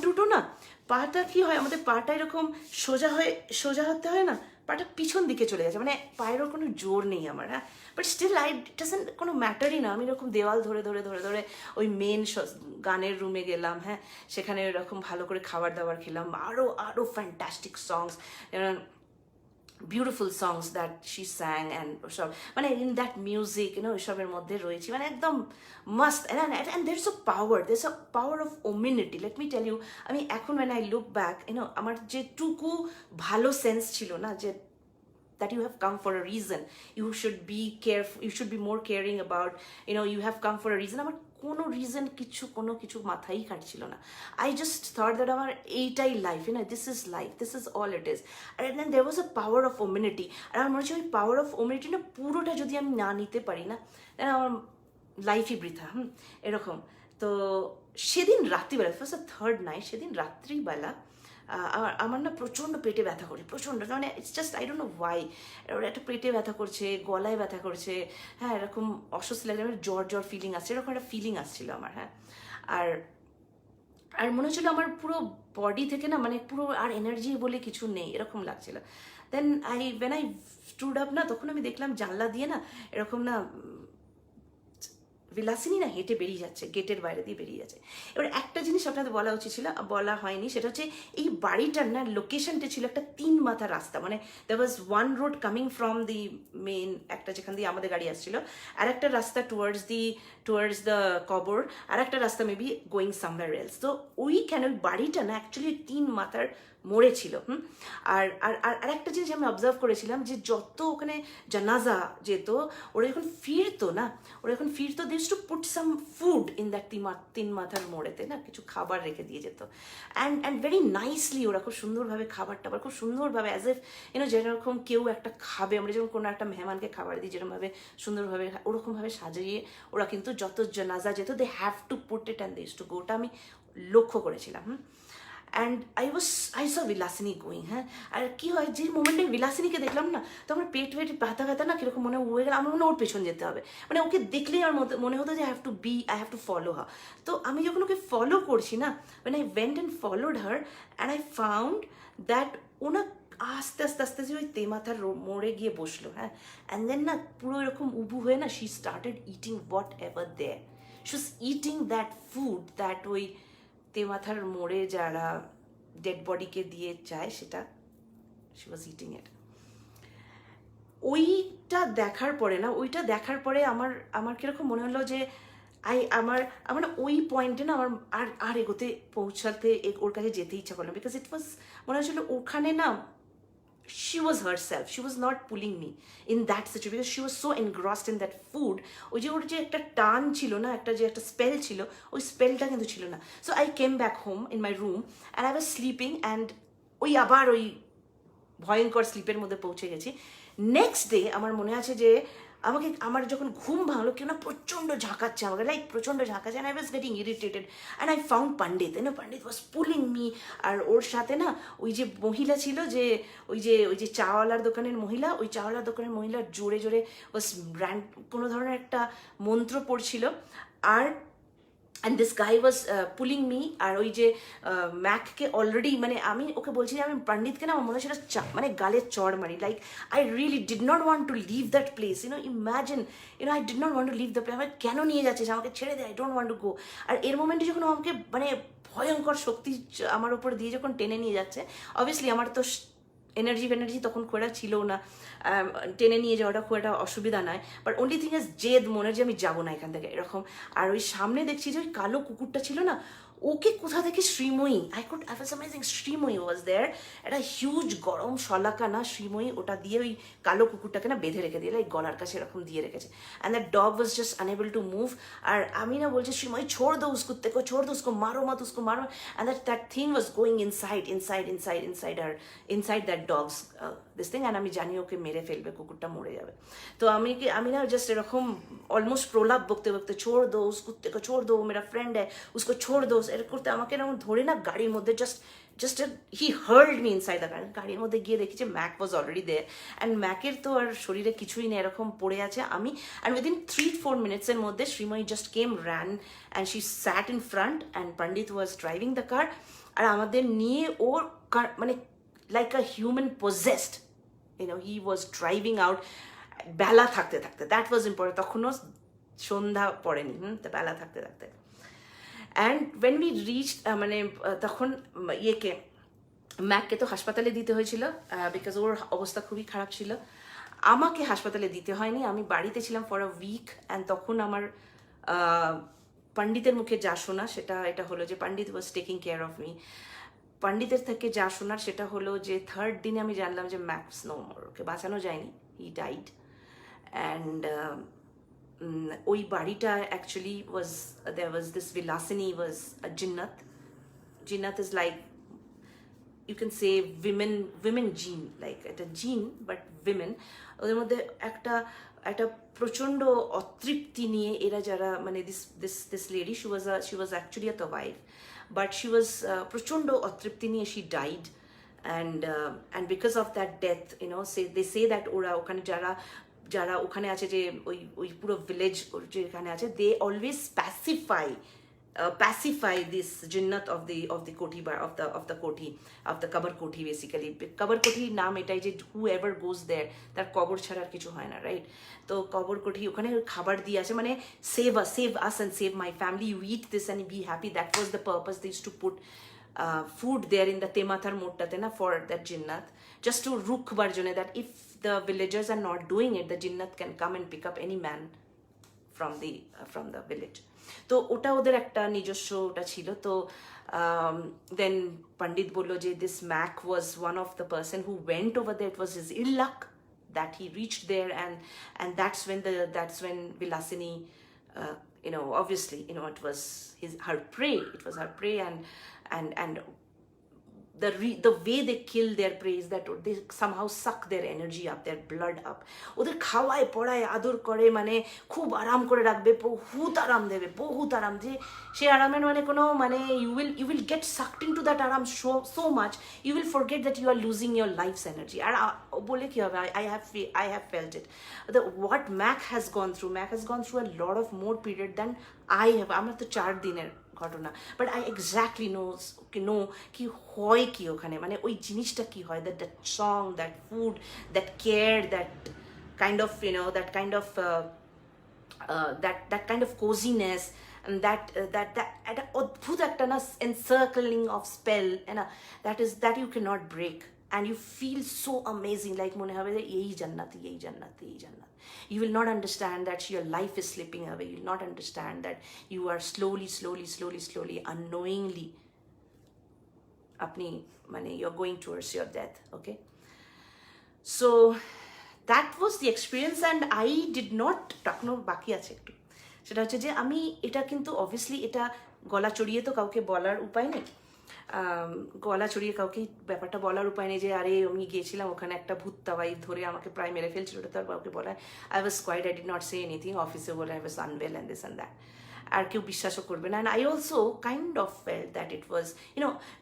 দুটো না, পাটা কি হয়, আমাদের পাটা এরকম সোজা হতে হয় না, পাটা পিছন দিকে চলে গেছে, মানে পায়েরও কোনো জোর নেই আমার, হ্যাঁ? বাট স্টিল ডাজন্ট কোনো ম্যাটারই না। আমি এরকম দেওয়াল ধরে ওই মেন গানের রুমে গেলাম, হ্যাঁ? সেখানে এরকম ভালো করে খাবার দাবার খেলাম, আরও fantastic songs, beautiful songs that she স্যাং, and ওসব মানে ইন দ্যাট মিউজিক ওইসবের মধ্যে রয়েছি, মানে একদম মাস্ট। And there is a power of ominity, let me tell you. আমি এখন when I look back, আমার যেটুকু ভালো সেন্স ছিল না, যে that you have come for a reason, you should be careful, you should be more caring about, you have come for a reason, আমার কোনো রিজন কোনো কিছু মাথায় কাটছিল না। আই জাস্ট থট দ্যাট আমার এইটাই life, this is life, this is all it is. আর then there was a power of amenity. আর আমার মনে হচ্ছে ওই পাওয়ার অফ ওমিনিটি না পুরোটা যদি আমি না নিতে পারি না, আমার লাইফই বৃথা, এরকম। তো সেদিন রাত্রিবেলা, ফার্স্ট থার্ড নাইট, সেদিন রাত্রিবেলা আমার না প্রচণ্ড পেটে ব্যথা করে, প্রচণ্ড, মানে it's just I don't no Y, একটা পেটে ব্যথা করছে, গলায় ব্যথা করছে, হ্যাঁ, এরকম অস্বস্তি লাগছে, আমার জ্বর ফিলিং আসছে, এরকম একটা ফিলিং আসছিল আমার, হ্যাঁ। আর মনে হচ্ছিল আমার পুরো বডি থেকে না মানে পুরো আর এনার্জি বলে কিছু নেই, এরকম লাগছিল। দেন when I stood up না, তখন আমি দেখলাম জানলা দিয়ে না এরকম না বিলাসিনী না হেঁটে বেরিয়ে যাচ্ছে, গেটের বাইরে দিয়ে বেরিয়ে যাচ্ছে। এবার একটা জিনিস আপনাদের বলা উচিত ছিল, বলা হয়নি, সেটা হচ্ছে এই বাড়িটার না লোকেশনটা ছিল একটা 3 মাথা রাস্তা, মানে there was one road coming from the main, একটা যেখান দিয়ে আমাদের গাড়ি আসছিল, আর একটা রাস্তা towards the কবর, আর একটা রাস্তা মেবি গোয়িং somewhere else। তো ওই বাড়িটা না অ্যাকচুয়ালি 3 মাথার মোড়ে ছিল। আর একটা জিনিস আমি অবজার্ভ করেছিলাম, যে যত ওখানে জানাজা যেত, ওরা যখন ফিরতো they used to put some food in that 3 মাথার মোড়েতে, না কিছু খাবার রেখে দিয়ে যেত। অ্যান্ড ভেরি নাইসলি ওরা খুব সুন্দরভাবে খাবার খুব সুন্দরভাবে, অ্যাজ এফ যেরকম কেউ একটা খাবে, আমরা যেরকম কোনো একটা মেহমানকে খাবার দিই যেরকমভাবে সুন্দরভাবে, ওরকমভাবে সাজিয়ে ওরা কিন্তু যত জানাজা যেত, they have to put it and they used to go. ওটা আমি লক্ষ্য করেছিলাম। And I saw Vilasini going, হ্যাঁ। আর কি হয়, যে মোমেন্টে বিলাসিনীকে দেখলাম না, তো আমার পেট ব্যথা না কিরকম মনে হয়ে গেল, আমার মনে ওর পেছন যেতে হবে, মানে ওকে দেখলেই আমার মনে হতো যে I have to follow her. তো আমি যখন ওকে ফলো করছি না, when I went and followed her and I found that ওনা আস্তে আস্তে যে ওই তেমাথার মোড়ে গিয়ে বসলো, হ্যাঁ। অ্যান্ড দেন না পুরো এরকম উবু হয়ে না, she started eating whatever there, she was eating that food that ওই তেমাথার মোড়ে যারা ডেড বডিকে দিয়ে যায়, সেটা she was eating it. ওইটা দেখার পরে না, ওইটা দেখার পরে আমার আমার কিরকম মনে হলো যে আমার আমার না ওই পয়েন্টে না আমার আর আর এগোতে পৌঁছাতে ওর কাছে যেতে ইচ্ছা করলো, বিকজ ইট ওয়াজ মনে হচ্ছিল ওখানে না she was herself, she was not pulling me in that situation because she was so engrossed in that food. ওই যে ওর যে একটা টান ছিল না, একটা যে একটা স্পেল ছিল, ওই স্পেলটা কিন্তু ছিল না। So I came back home in my room and I was sleeping and ওই আবার ওই ভয়ঙ্কর স্লিপের মধ্যে পৌঁছে গেছি। নেক্সট ডে আমার মনে আছে যে আমাকে আমার যখন ঘুম ভাঙলো, কেউ না প্রচণ্ড ঝাঁকাচ্ছে আমাকে, লাইক প্রচণ্ড ঝাঁকাচ্ছে, and I was getting irritated and I found Pandit, Pandit was pulling me. আর ওর সাথে না ওই যে মহিলা ছিল, যে ওই যে চাওয়ালার দোকানের মহিলা, ওই চাওয়ালার দোকানের মহিলা জোরে জোরে ওয়াজ কোনো ধরনের একটা মন্ত্র পড়ছিল। আর and this guy was pulling me. আর ওই যে ম্যাককে অলরেডি মানে আমি ওকে বলছি যে আমি পণ্ডিতকে না আমার মনে হচ্ছিল মানে গালে চড় মারি, like I really did not want to leave that place, imagine I did not want to leave the place. আমাকে কেন নিয়ে যাচ্ছিস, আমাকে ছেড়ে দে, I don't want to go. আর এর মোমেন্টে যখন আমাকে মানে ভয়ঙ্কর শক্তি আমার ওপর দিয়ে যখন টেনে নিয়ে যাচ্ছে, অবভিয়াসলি আমার তো এনার্জি তখন খুব একটা ছিল না, টেনে নিয়ে যাওয়াটা খুব একটা অসুবিধা নয়, বাট অনলি থিং ইজ জেদ মনের যে আমি যাবো না এখান থেকে এরকম। আর ওই সামনে দেখছি যে ওই কালো কুকুরটা ছিল না, ওকে কোথা থেকে Shreemoyee, I was amazing, Shreemoyee was there, একটা হিউজ গরম শলাকা না শ্রীময়ী, ওটা দিয়ে ওই কালো কুকুরটাকে না বেঁধে রেখে দিয়ে, লাইক গলার কাছে এরকম দিয়ে রেখেছে, and that dog was just unable to move. আর আমি না বলছি শ্রীময়ী ছোড় দো উস কুত্তে কো, ছোড় দো উসকো, মারো মত উসকো মারো, and that thing was going inside that dogs this thing, and আমি জানি ওকে মেরে ফেলবে, কুকুরটা মরে যাবে। তো আমি না জাস্ট এরকম অলমোস্ট প্রলাপ বকতে বকতে, ছোড় দো উস কুত্তে কো, ছোড় দো মেরা ফ্রেন্ড হ্যায় উসকো ছোড় দো, এর করতে আমাকে এরকম ধরে না গাড়ির মধ্যে just he hurled me inside the gaadi. গাড়ির মধ্যে গিয়ে দেখি যে Mac was already there, and ম্যাকের তো আর শরীরে কিছুই নেই, এরকম পড়ে আছে। আমি অ্যান্ড উইদিন 3-4 মিনিটসের মধ্যে Shreemoyee just came ran and she sat in front and Pandit was driving the car. আর আমাদের নিয়ে ওর মানে like a human possessed, he was driving out বেলা থাকতে থাকতে, দ্যাট ওয়াজ ইম্পর্টেন্ট, তখনও সন্ধ্যা পড়েনি, তো বেলা থাকতে থাকতে। অ্যান্ড ওয়েন উই রিচ মানে তখন ইয়েকে ম্যাককে তো হাসপাতালে দিতে হয়েছিল, বিকজ ওর অবস্থা খুবই খারাপ ছিল। আমাকে হাসপাতালে দিতে হয়নি, আমি বাড়িতে ছিলাম ফর আ উইক। অ্যান্ড তখন আমার পণ্ডিতের মুখে যা শোনা এটা হলো যে Pandit was taking care of me. পণ্ডিতের থেকে যা শোনার সেটা হলো যে থার্ড দিনে আমি জানলাম যে ম্যাক্স নো মোর, ওকে বাঁচানো যায়নি, হি ডাইড। অ্যান্ড ওই বাড়িটা actually there was this Vilasini was a jinnat is like, you can say women gene, like একটা gene but women, ওদের মধ্যে একটা প্রচন্ড অতৃপ্তি নিয়ে এরা যারা মানে this lady, she was actually a wife, but she was প্রচন্ড অতৃপ্তি নিয়ে she died, and because of that death, they say that ওরা ওখানে যারা ওখানে আছে, যে ওই পুরো ভিলেজ যেখানে আছে, they always pacify this jinnat of the koti bar of the kabar koti, basically kabar koti নাম এটাই যে whoever goes there তার কবর ছাড়া আর কিছু হয় না, রাইট? তো কবর কোঠি ওখানে খাবার দিয়ে আছে, মানে save us and save my family, you eat this and be happy. That was the purpose, they used to put food there in the temathar motate na for that jinnat, just to rukbar jone, that if the villagers are not doing it, the jinnat can come and pick up any man from the village. তো ওটা ওদের একটা নিজস্ব ওটা ছিল। তো দেন পণ্ডিত বললো যে this Mac was one of the person who went over there, it was his ill luck that he reached there, and that's when Vilasini, obviously, it was her prey, and the way they kill their prey is that they somehow suck their energy up, their blood up. ওদের খাওয়ায় পড়ায় আদর করে, মানে খুব আরাম করে রাখবে, বহুত আরাম দেবে, বহুত আরাম, যে সে আরামের মানে কোনো মানে you will get sucked into that aram so much, you will forget that you are losing your life's energy. আর বলে কি হবে, I have felt it. What Mac has gone through a lot of more period than I have. আমার তো 4 দিনের ঘটনা, but I exactly no কি হয় কি ওখানে, মানে ওই জিনিসটা কি হয়, that song, that food, that care, that kind of coziness, that একটা অদ্ভুত একটা না encircling of spell, that you cannot break. and you feel so amazing, like mone hobe je ei jannat, ei jannat, ei jannat. You will not understand that your life is slipping away. You will not understand that you are slowly unknowingly apni mane you're going towards your death. Okay, so that was the experience, and I did not টাকনো বাকি আছে একটু, সেটা হচ্ছে যে আমি এটা কিন্তু obviously এটা গলা চড়িয়ে তো কাউকে বলার উপায় নেই, গলা চড়িয়ে কাউকে ব্যাপারটা বলার উপায় নেই যে আরে আমি গিয়েছিলাম ওখানে একটা ভূত তাওয়াই ধরে আমাকে প্রায় মেরে ফেলছিল, ওটা তো আর কাউকে বলা। I was quiet, I did not say anything, অফিসে বলে I was unwell and this and that, আর কেউ বিশ্বাসও করবে না। And I also kind of felt that it was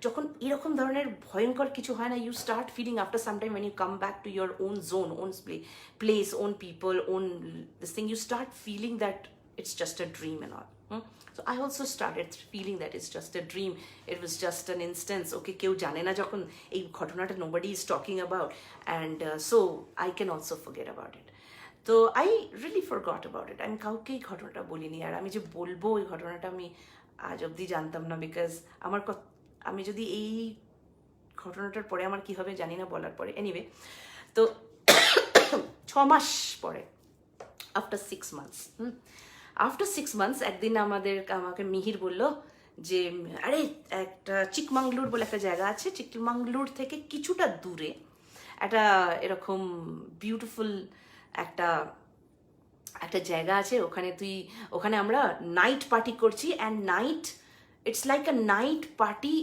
যখন এরকম ধরনের ভয়ঙ্কর কিছু হয় না, you start feeling after some time, when you come back to your own zone, own place, own people, own this thing, you start feeling that it's just a dream and all. So I also started feeling that it's just a dream, it was just an instance. Okay, কেউ জানে না যখন এই ঘটনাটা nobody is talking about, and so I can also forget about it. তো I really forgot about it, আমি কাউকেই ঘটনাটা বলিনি, আর আমি যে বলবো ওই ঘটনাটা আমি আজ অবধি জানতাম না, বিকজ আমি যদি এই ঘটনাটার পরে আমার কী হবে জানি না বলার পরে। এনিওয়ে, তো 6 মাস পরে, আফটার 6 months একদিন আমাকে মিহির বলল যে আরে একটা চিকমাঙ্গলুর বলে একটা জায়গা আছে, চিকমাঙ্গলুর থেকে কিছুটা দূরে একটা এরকম বিউটিফুল একটা জায়গা আছে, ওখানে আমরা নাইট পার্টি করছি, and it's like a night party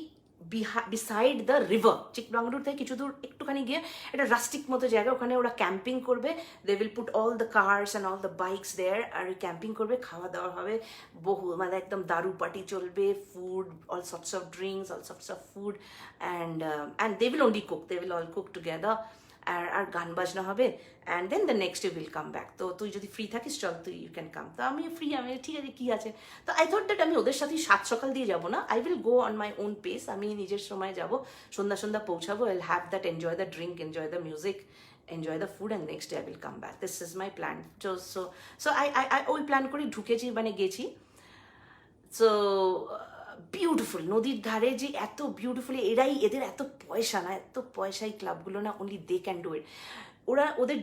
beside the river. Chikmagalur থেকে কিছু দূর একটুখানি গিয়ে একটা রাস্টিক মতো জায়গা, ওখানে ওরা ক্যাম্পিং করবে, they will put all the cars and all the bikes there, আর ক্যাম্পিং করবে, খাওয়া দাওয়া হবে, মানে একদম দারু পার্টি চলবে, food, all sorts of drinks, all sorts of food, and they will only cook, they will all cook together, আর গান বাজনা হবে, and then the next day will come back. তো তুই যদি ফ্রি থাকিস চল, তুই ইউ ক্যান কাম। তো আমি ফ্রি, আমি ঠিক আছে কী আছে। তো আই থট দ্যাট আমি ওদের সাথে সাত সকাল দিয়ে যাবো না, I will go on my own pace, আমি নিজের সময় যাব, সন্ধ্যা পৌঁছাবো, I will have that, enjoy the drink, enjoy the music, enjoy the food, and next day I will come back. This is my plan. So I ওই plan করে ঢুকেছি, মানে গেছি। সো বিউটিফুল, নদীর ধারে যে এত বিউটিফুলি, এদের এত পয়সা না, এত পয়সা এই ক্লাবগুলো না, only they can do it. ওদের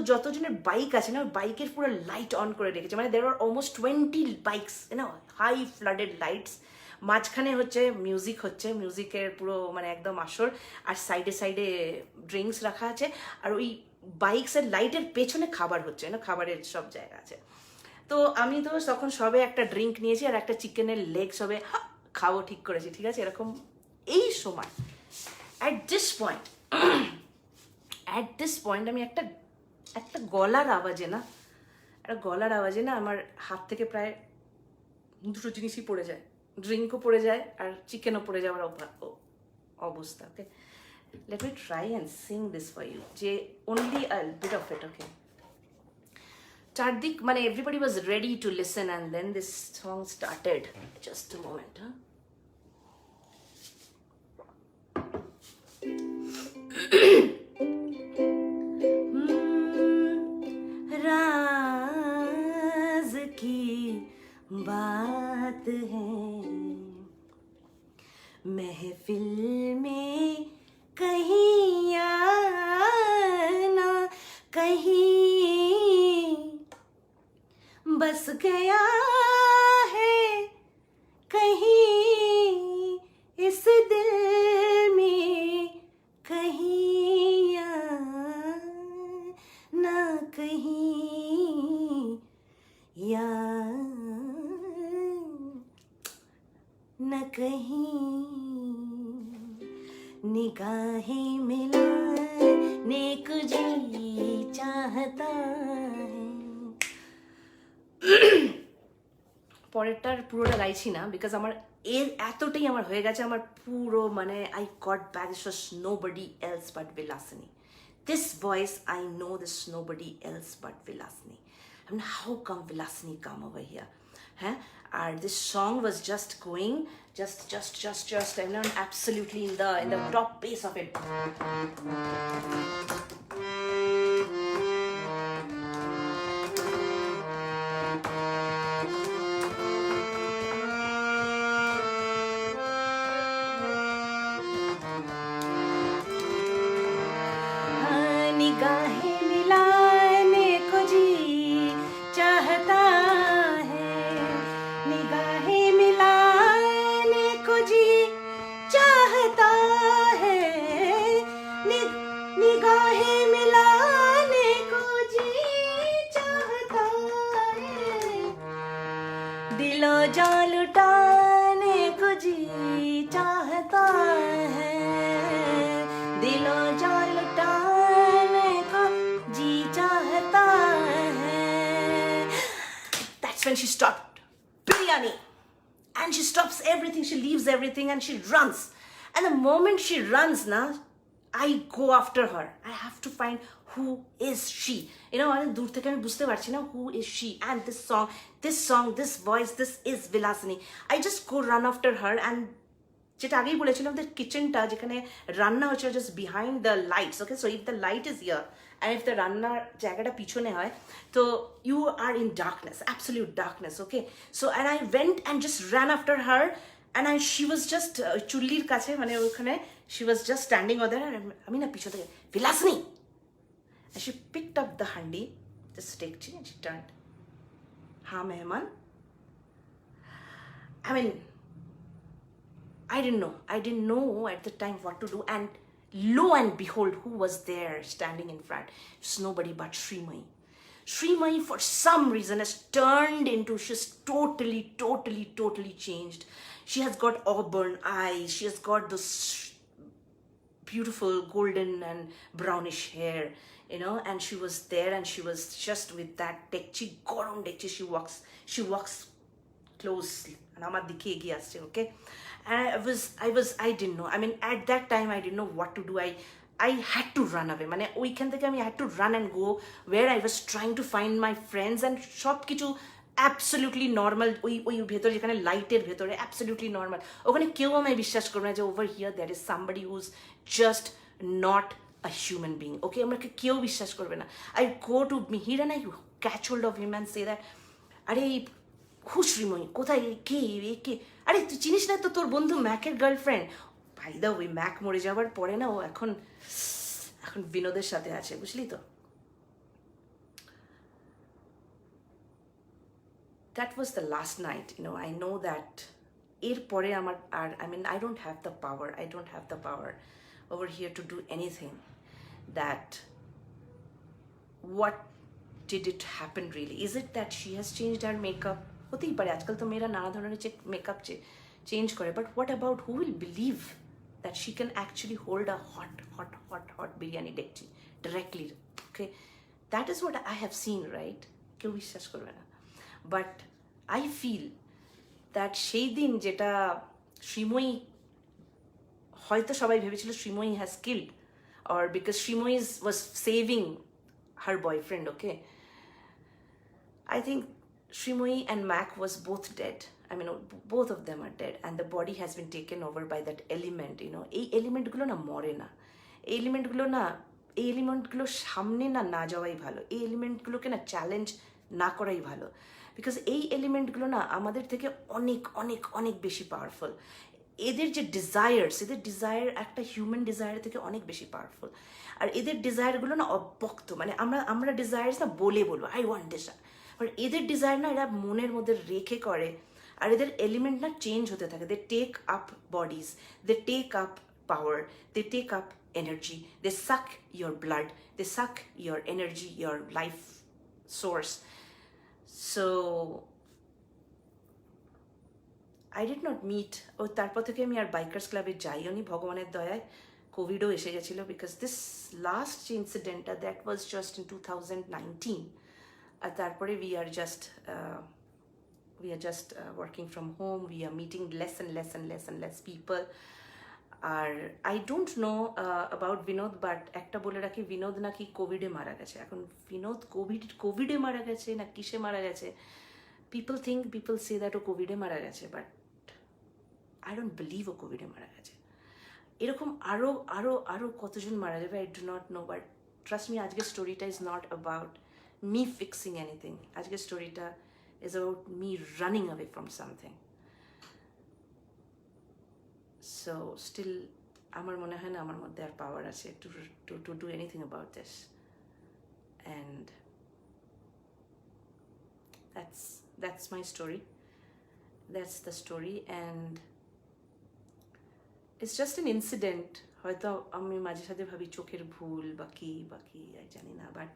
যতজনের বাইক আছে না, ওই বাইকের পুরো লাইট অন করে রেখেছে, মানে দের আর almost 20 bikes, high flooded lights, মাঝখানে হচ্ছে মিউজিক, মিউজিকের পুরো মানে একদম আসর, আর সাইডে ড্রিঙ্কস রাখা আছে, আর ওই বাইকসের লাইটের পেছনে খাবার হচ্ছে, খাবারের সব জায়গা আছে। তো আমি তো তখন সবে একটা ড্রিঙ্ক নিয়েছি, আর একটা চিকেনের লেগ সবে খাবো ঠিক করেছি, ঠিক আছে। এরকম এই সময় অ্যাট দিস পয়েন্ট আমি একটা গলার আওয়াজে না আমার হাত থেকে প্রায় দুটো জিনিসই পড়ে যায়, ড্রিঙ্কও পড়ে যায় আর চিকেনও পড়ে যাওয়ার অবস্থা। Okay, let me try and sing this for you, যে only a bit of it. Okay, চারদিক মানে everybody was ready to listen, and then this song started. Just a moment, huh? राज की बात है महफिल में कहीं आना, कहीं बस गया है, कहीं इस दिल में, कहीं ना कहीं या न कहीं, निगाहें मिलाने को जी चाहता है। পরেরটার পুরোটা গাইছি না, বিকজ আমার এতটাই আমার হয়ে গেছে, আমার পুরো মানে I got back, this was nobody else but Bilasini, this voice I know, this nobody else but Bilasini. I mean, how come Vilasini come over here? And this song was just going, just, I mean, absolutely in the top pace of it. दिलो जा लुटाने को जी चाहता है दिलो जा लुटाने को जी चाहता है. That's when she stopped biryani and she stops everything, she leaves everything and she runs. And the moment she runs na, I go after her. I have to find who is she. You know, I dur theke ami bujhte parchi na who is she. And this song, this voice, this is Vilasini. I just go run after her and যেটা আগেই বলেছিলাম the কিচেনটা যেখানে রান্না হচ্ছে just behind the lights. Okay, so if the light is here and if the রান্নার জায়গাটা পিছনে হয় তো you are in darkness, absolute darkness. Okay, so and I went and just ran after her. And she was just চুল্লির কাছে মানে ওখানে she was just standing over there and আমি না পিছন থেকে Vilasini, and she picked up the handi, just dekchi, and she turned, ha mehman. I mean, I didn't know at the time what to do, and lo and behold, who was there standing in front? It's nobody but Srimai for some reason has turned into, she's totally changed. She has got auburn eyes, she has got this beautiful golden and brownish hair, you know, and she was there and she was just with that dekchi, gorom dekchi, she walks closely and amar dikhe egiye asche. Okay, and I didn't know, I mean at that time I didn't know what to do. I had to run away. মানে ওইখান থেকে আমি had to run and go where I was trying to find my friends, and সব কিছু absolutely normal. ওই ভেতরে যেখানে লাইটের ভেতরে absolutely normal. ওখানে কেউ আমায় বিশ্বাস করবে না যে over here there is somebody who's just not a human being. Okay, আমাকে কেউ বিশ্বাস করবে না. I go to Mihir and I catch hold of him and say that আরে খুশরিময় কোথায়, কে আরে তুই চিনিস না তো তোর বন্ধু ম্যাকের গার্লফ্রেন্ড? ভাই দা ওই ম্যাক মরে যাওয়ার পরে না ও এখন বিনোদের সাথে আছে, বুঝলি তো? That was the last night, you know. I know that এরপরে আমার আর I mean I don't have the power over here to do anything. That what did it happen really? Is it that she has changed her makeup? হতেই পারে, আজকাল তো মেয়েরা নানা ধরনের makeup change করে, but what about who will believe that she can actually hold a hot biryani dekchi directly? Okay, that is what I have seen, right? কেউ বিশ্বাস করবে না, but I feel that সেই দিন যেটা শ্রীময়ী, হয়তো সবাই ভেবেছিল Sreemoyee has killed, or because Sreemoyee was saving her boyfriend. Okay, I think Srimoi and Mac was both dead. I mean, both of them are dead, and the body has been taken over by that element, you know. এই এলিমেন্টগুলো না মরে না, এই এলিমেন্টগুলো সামনে না যাওয়াই ভালো, এই এলিমেন্টগুলোকে না চ্যালেঞ্জ না করাই ভালো, বিকজ এই এলিমেন্টগুলো না আমাদের থেকে অনেক বেশি পাওয়ারফুল. এদের যে ডিজায়ার একটা হিউম্যান ডিজায়ার থেকে অনেক বেশি পাওয়ারফুল, আর এদের ডিজায়ারগুলো না অব্যক্ত, মানে আমরা ডিজায়ার্স না বলবো আই ওয়ান্ট দিস, বাট এদের ডিজায়ার না এরা মনের মধ্যে রেখে করে, আর এদের এলিমেন্ট না চেঞ্জ হতে থাকে. They take up bodies, they take up power, they take up energy, they suck your blood, they suck your energy, your life source. So I did not meet. ও তারপর থেকে আমি আর বাইকার্স ক্লাবে যাইও নি, ভগবানের দয়ায় কোভিডও এসে গেছিলো, বিকজ দিস লাস্ট যে ইনসিডেন্টটা দ্যাট ওয়াজ জাস্ট ইন 2019. আর তারপরে we are just working from home, we are meeting less and less people. আর I don't know about Binod, but একটা বলে রাখি, বিনোদ নাকি কোভিডে মারা গেছে. এখন বিনোদ কোভিডে মারা গেছে না কিসে মারা গেছে, people say that ও কোভিডে মারা গেছে, বাট I don't believe ও কোভিডে মারা গেছে. এরকম আরো কতজন মারা যাবে I do not know, but trust me, আজকের স্টোরিটা is not about me fixing anything. আজকের স্টোরিটা is about me running away from something. So still আমার মনে হয় না আমার মধ্যে আর পাওয়ার আছে to do anything about this, and that's my story, that's the story, and it's just an incident. হয়তো আমি মাঝে সাথে ভাবি চোখের ভুল বাকি জানি না, but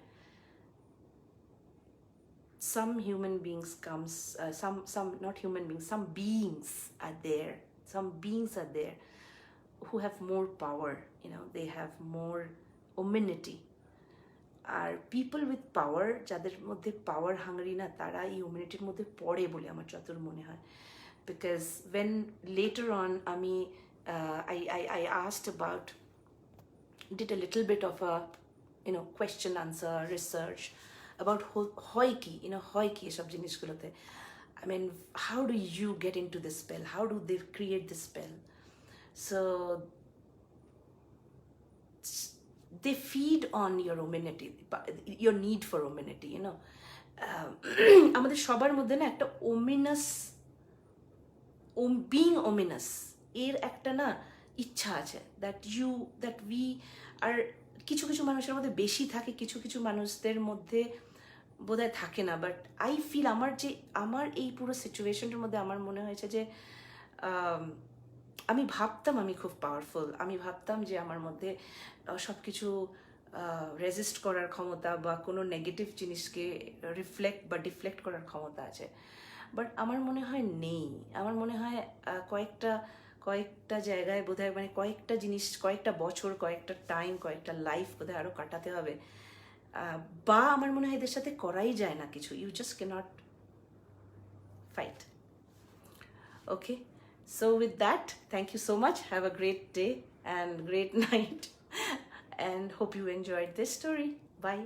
some human beings comes, some not human beings, some beings are there, who have more power, they have more omenity. আর পিপল উইথ পাওয়ার, যাদের মধ্যে পাওয়ার হাঙ্গারি না, তারা এই ইউমিনিটির মধ্যে পড়ে বলে আমার যতদূর মনে হয়। বিকজ ওয়েন লেটার অন আমি I asked about, did a little bit of a question answer research about হয় কি, হয় কি এসব জিনিসগুলোতে। I mean, how do you get into this spell? How do they create this spell? So they feed on your omenity, your need for omenity, আমাদের সবার মধ্যে না একটা ominous, being ominous এর একটা না ইচ্ছা আছে, that we are, কিছু কিছু মানুষের মধ্যে বেশি থাকে, কিছু কিছু মানুষদের মধ্যে বোধহয় থাকে না। বাট আই ফিল আমার এই পুরো সিচুয়েশনটার মধ্যে আমার মনে হয়েছে যে আমি ভাবতাম আমি খুব পাওয়ারফুল, আমি ভাবতাম যে আমার মধ্যে সব কিছু রেজিস্ট করার ক্ষমতা বা কোনো নেগেটিভ জিনিসকে রিফ্লেক্ট বা ডিফ্লেক্ট করার ক্ষমতা আছে। বাট আমার মনে হয় নেই। আমার মনে হয় কয়েকটা জায়গায় বোধহয়, মানে কয়েকটা জিনিস, কয়েকটা বছর, কয়েকটা টাইম, কয়েকটা লাইফ বোধহয় আরও কাটাতে হবে, বা আমার মনে হয় এদের সাথে করাই যায় না কিছু। You just can't fight. Okay, so with that, thank you so much. Have a great day and great night and hope you enjoyed this story. Bye.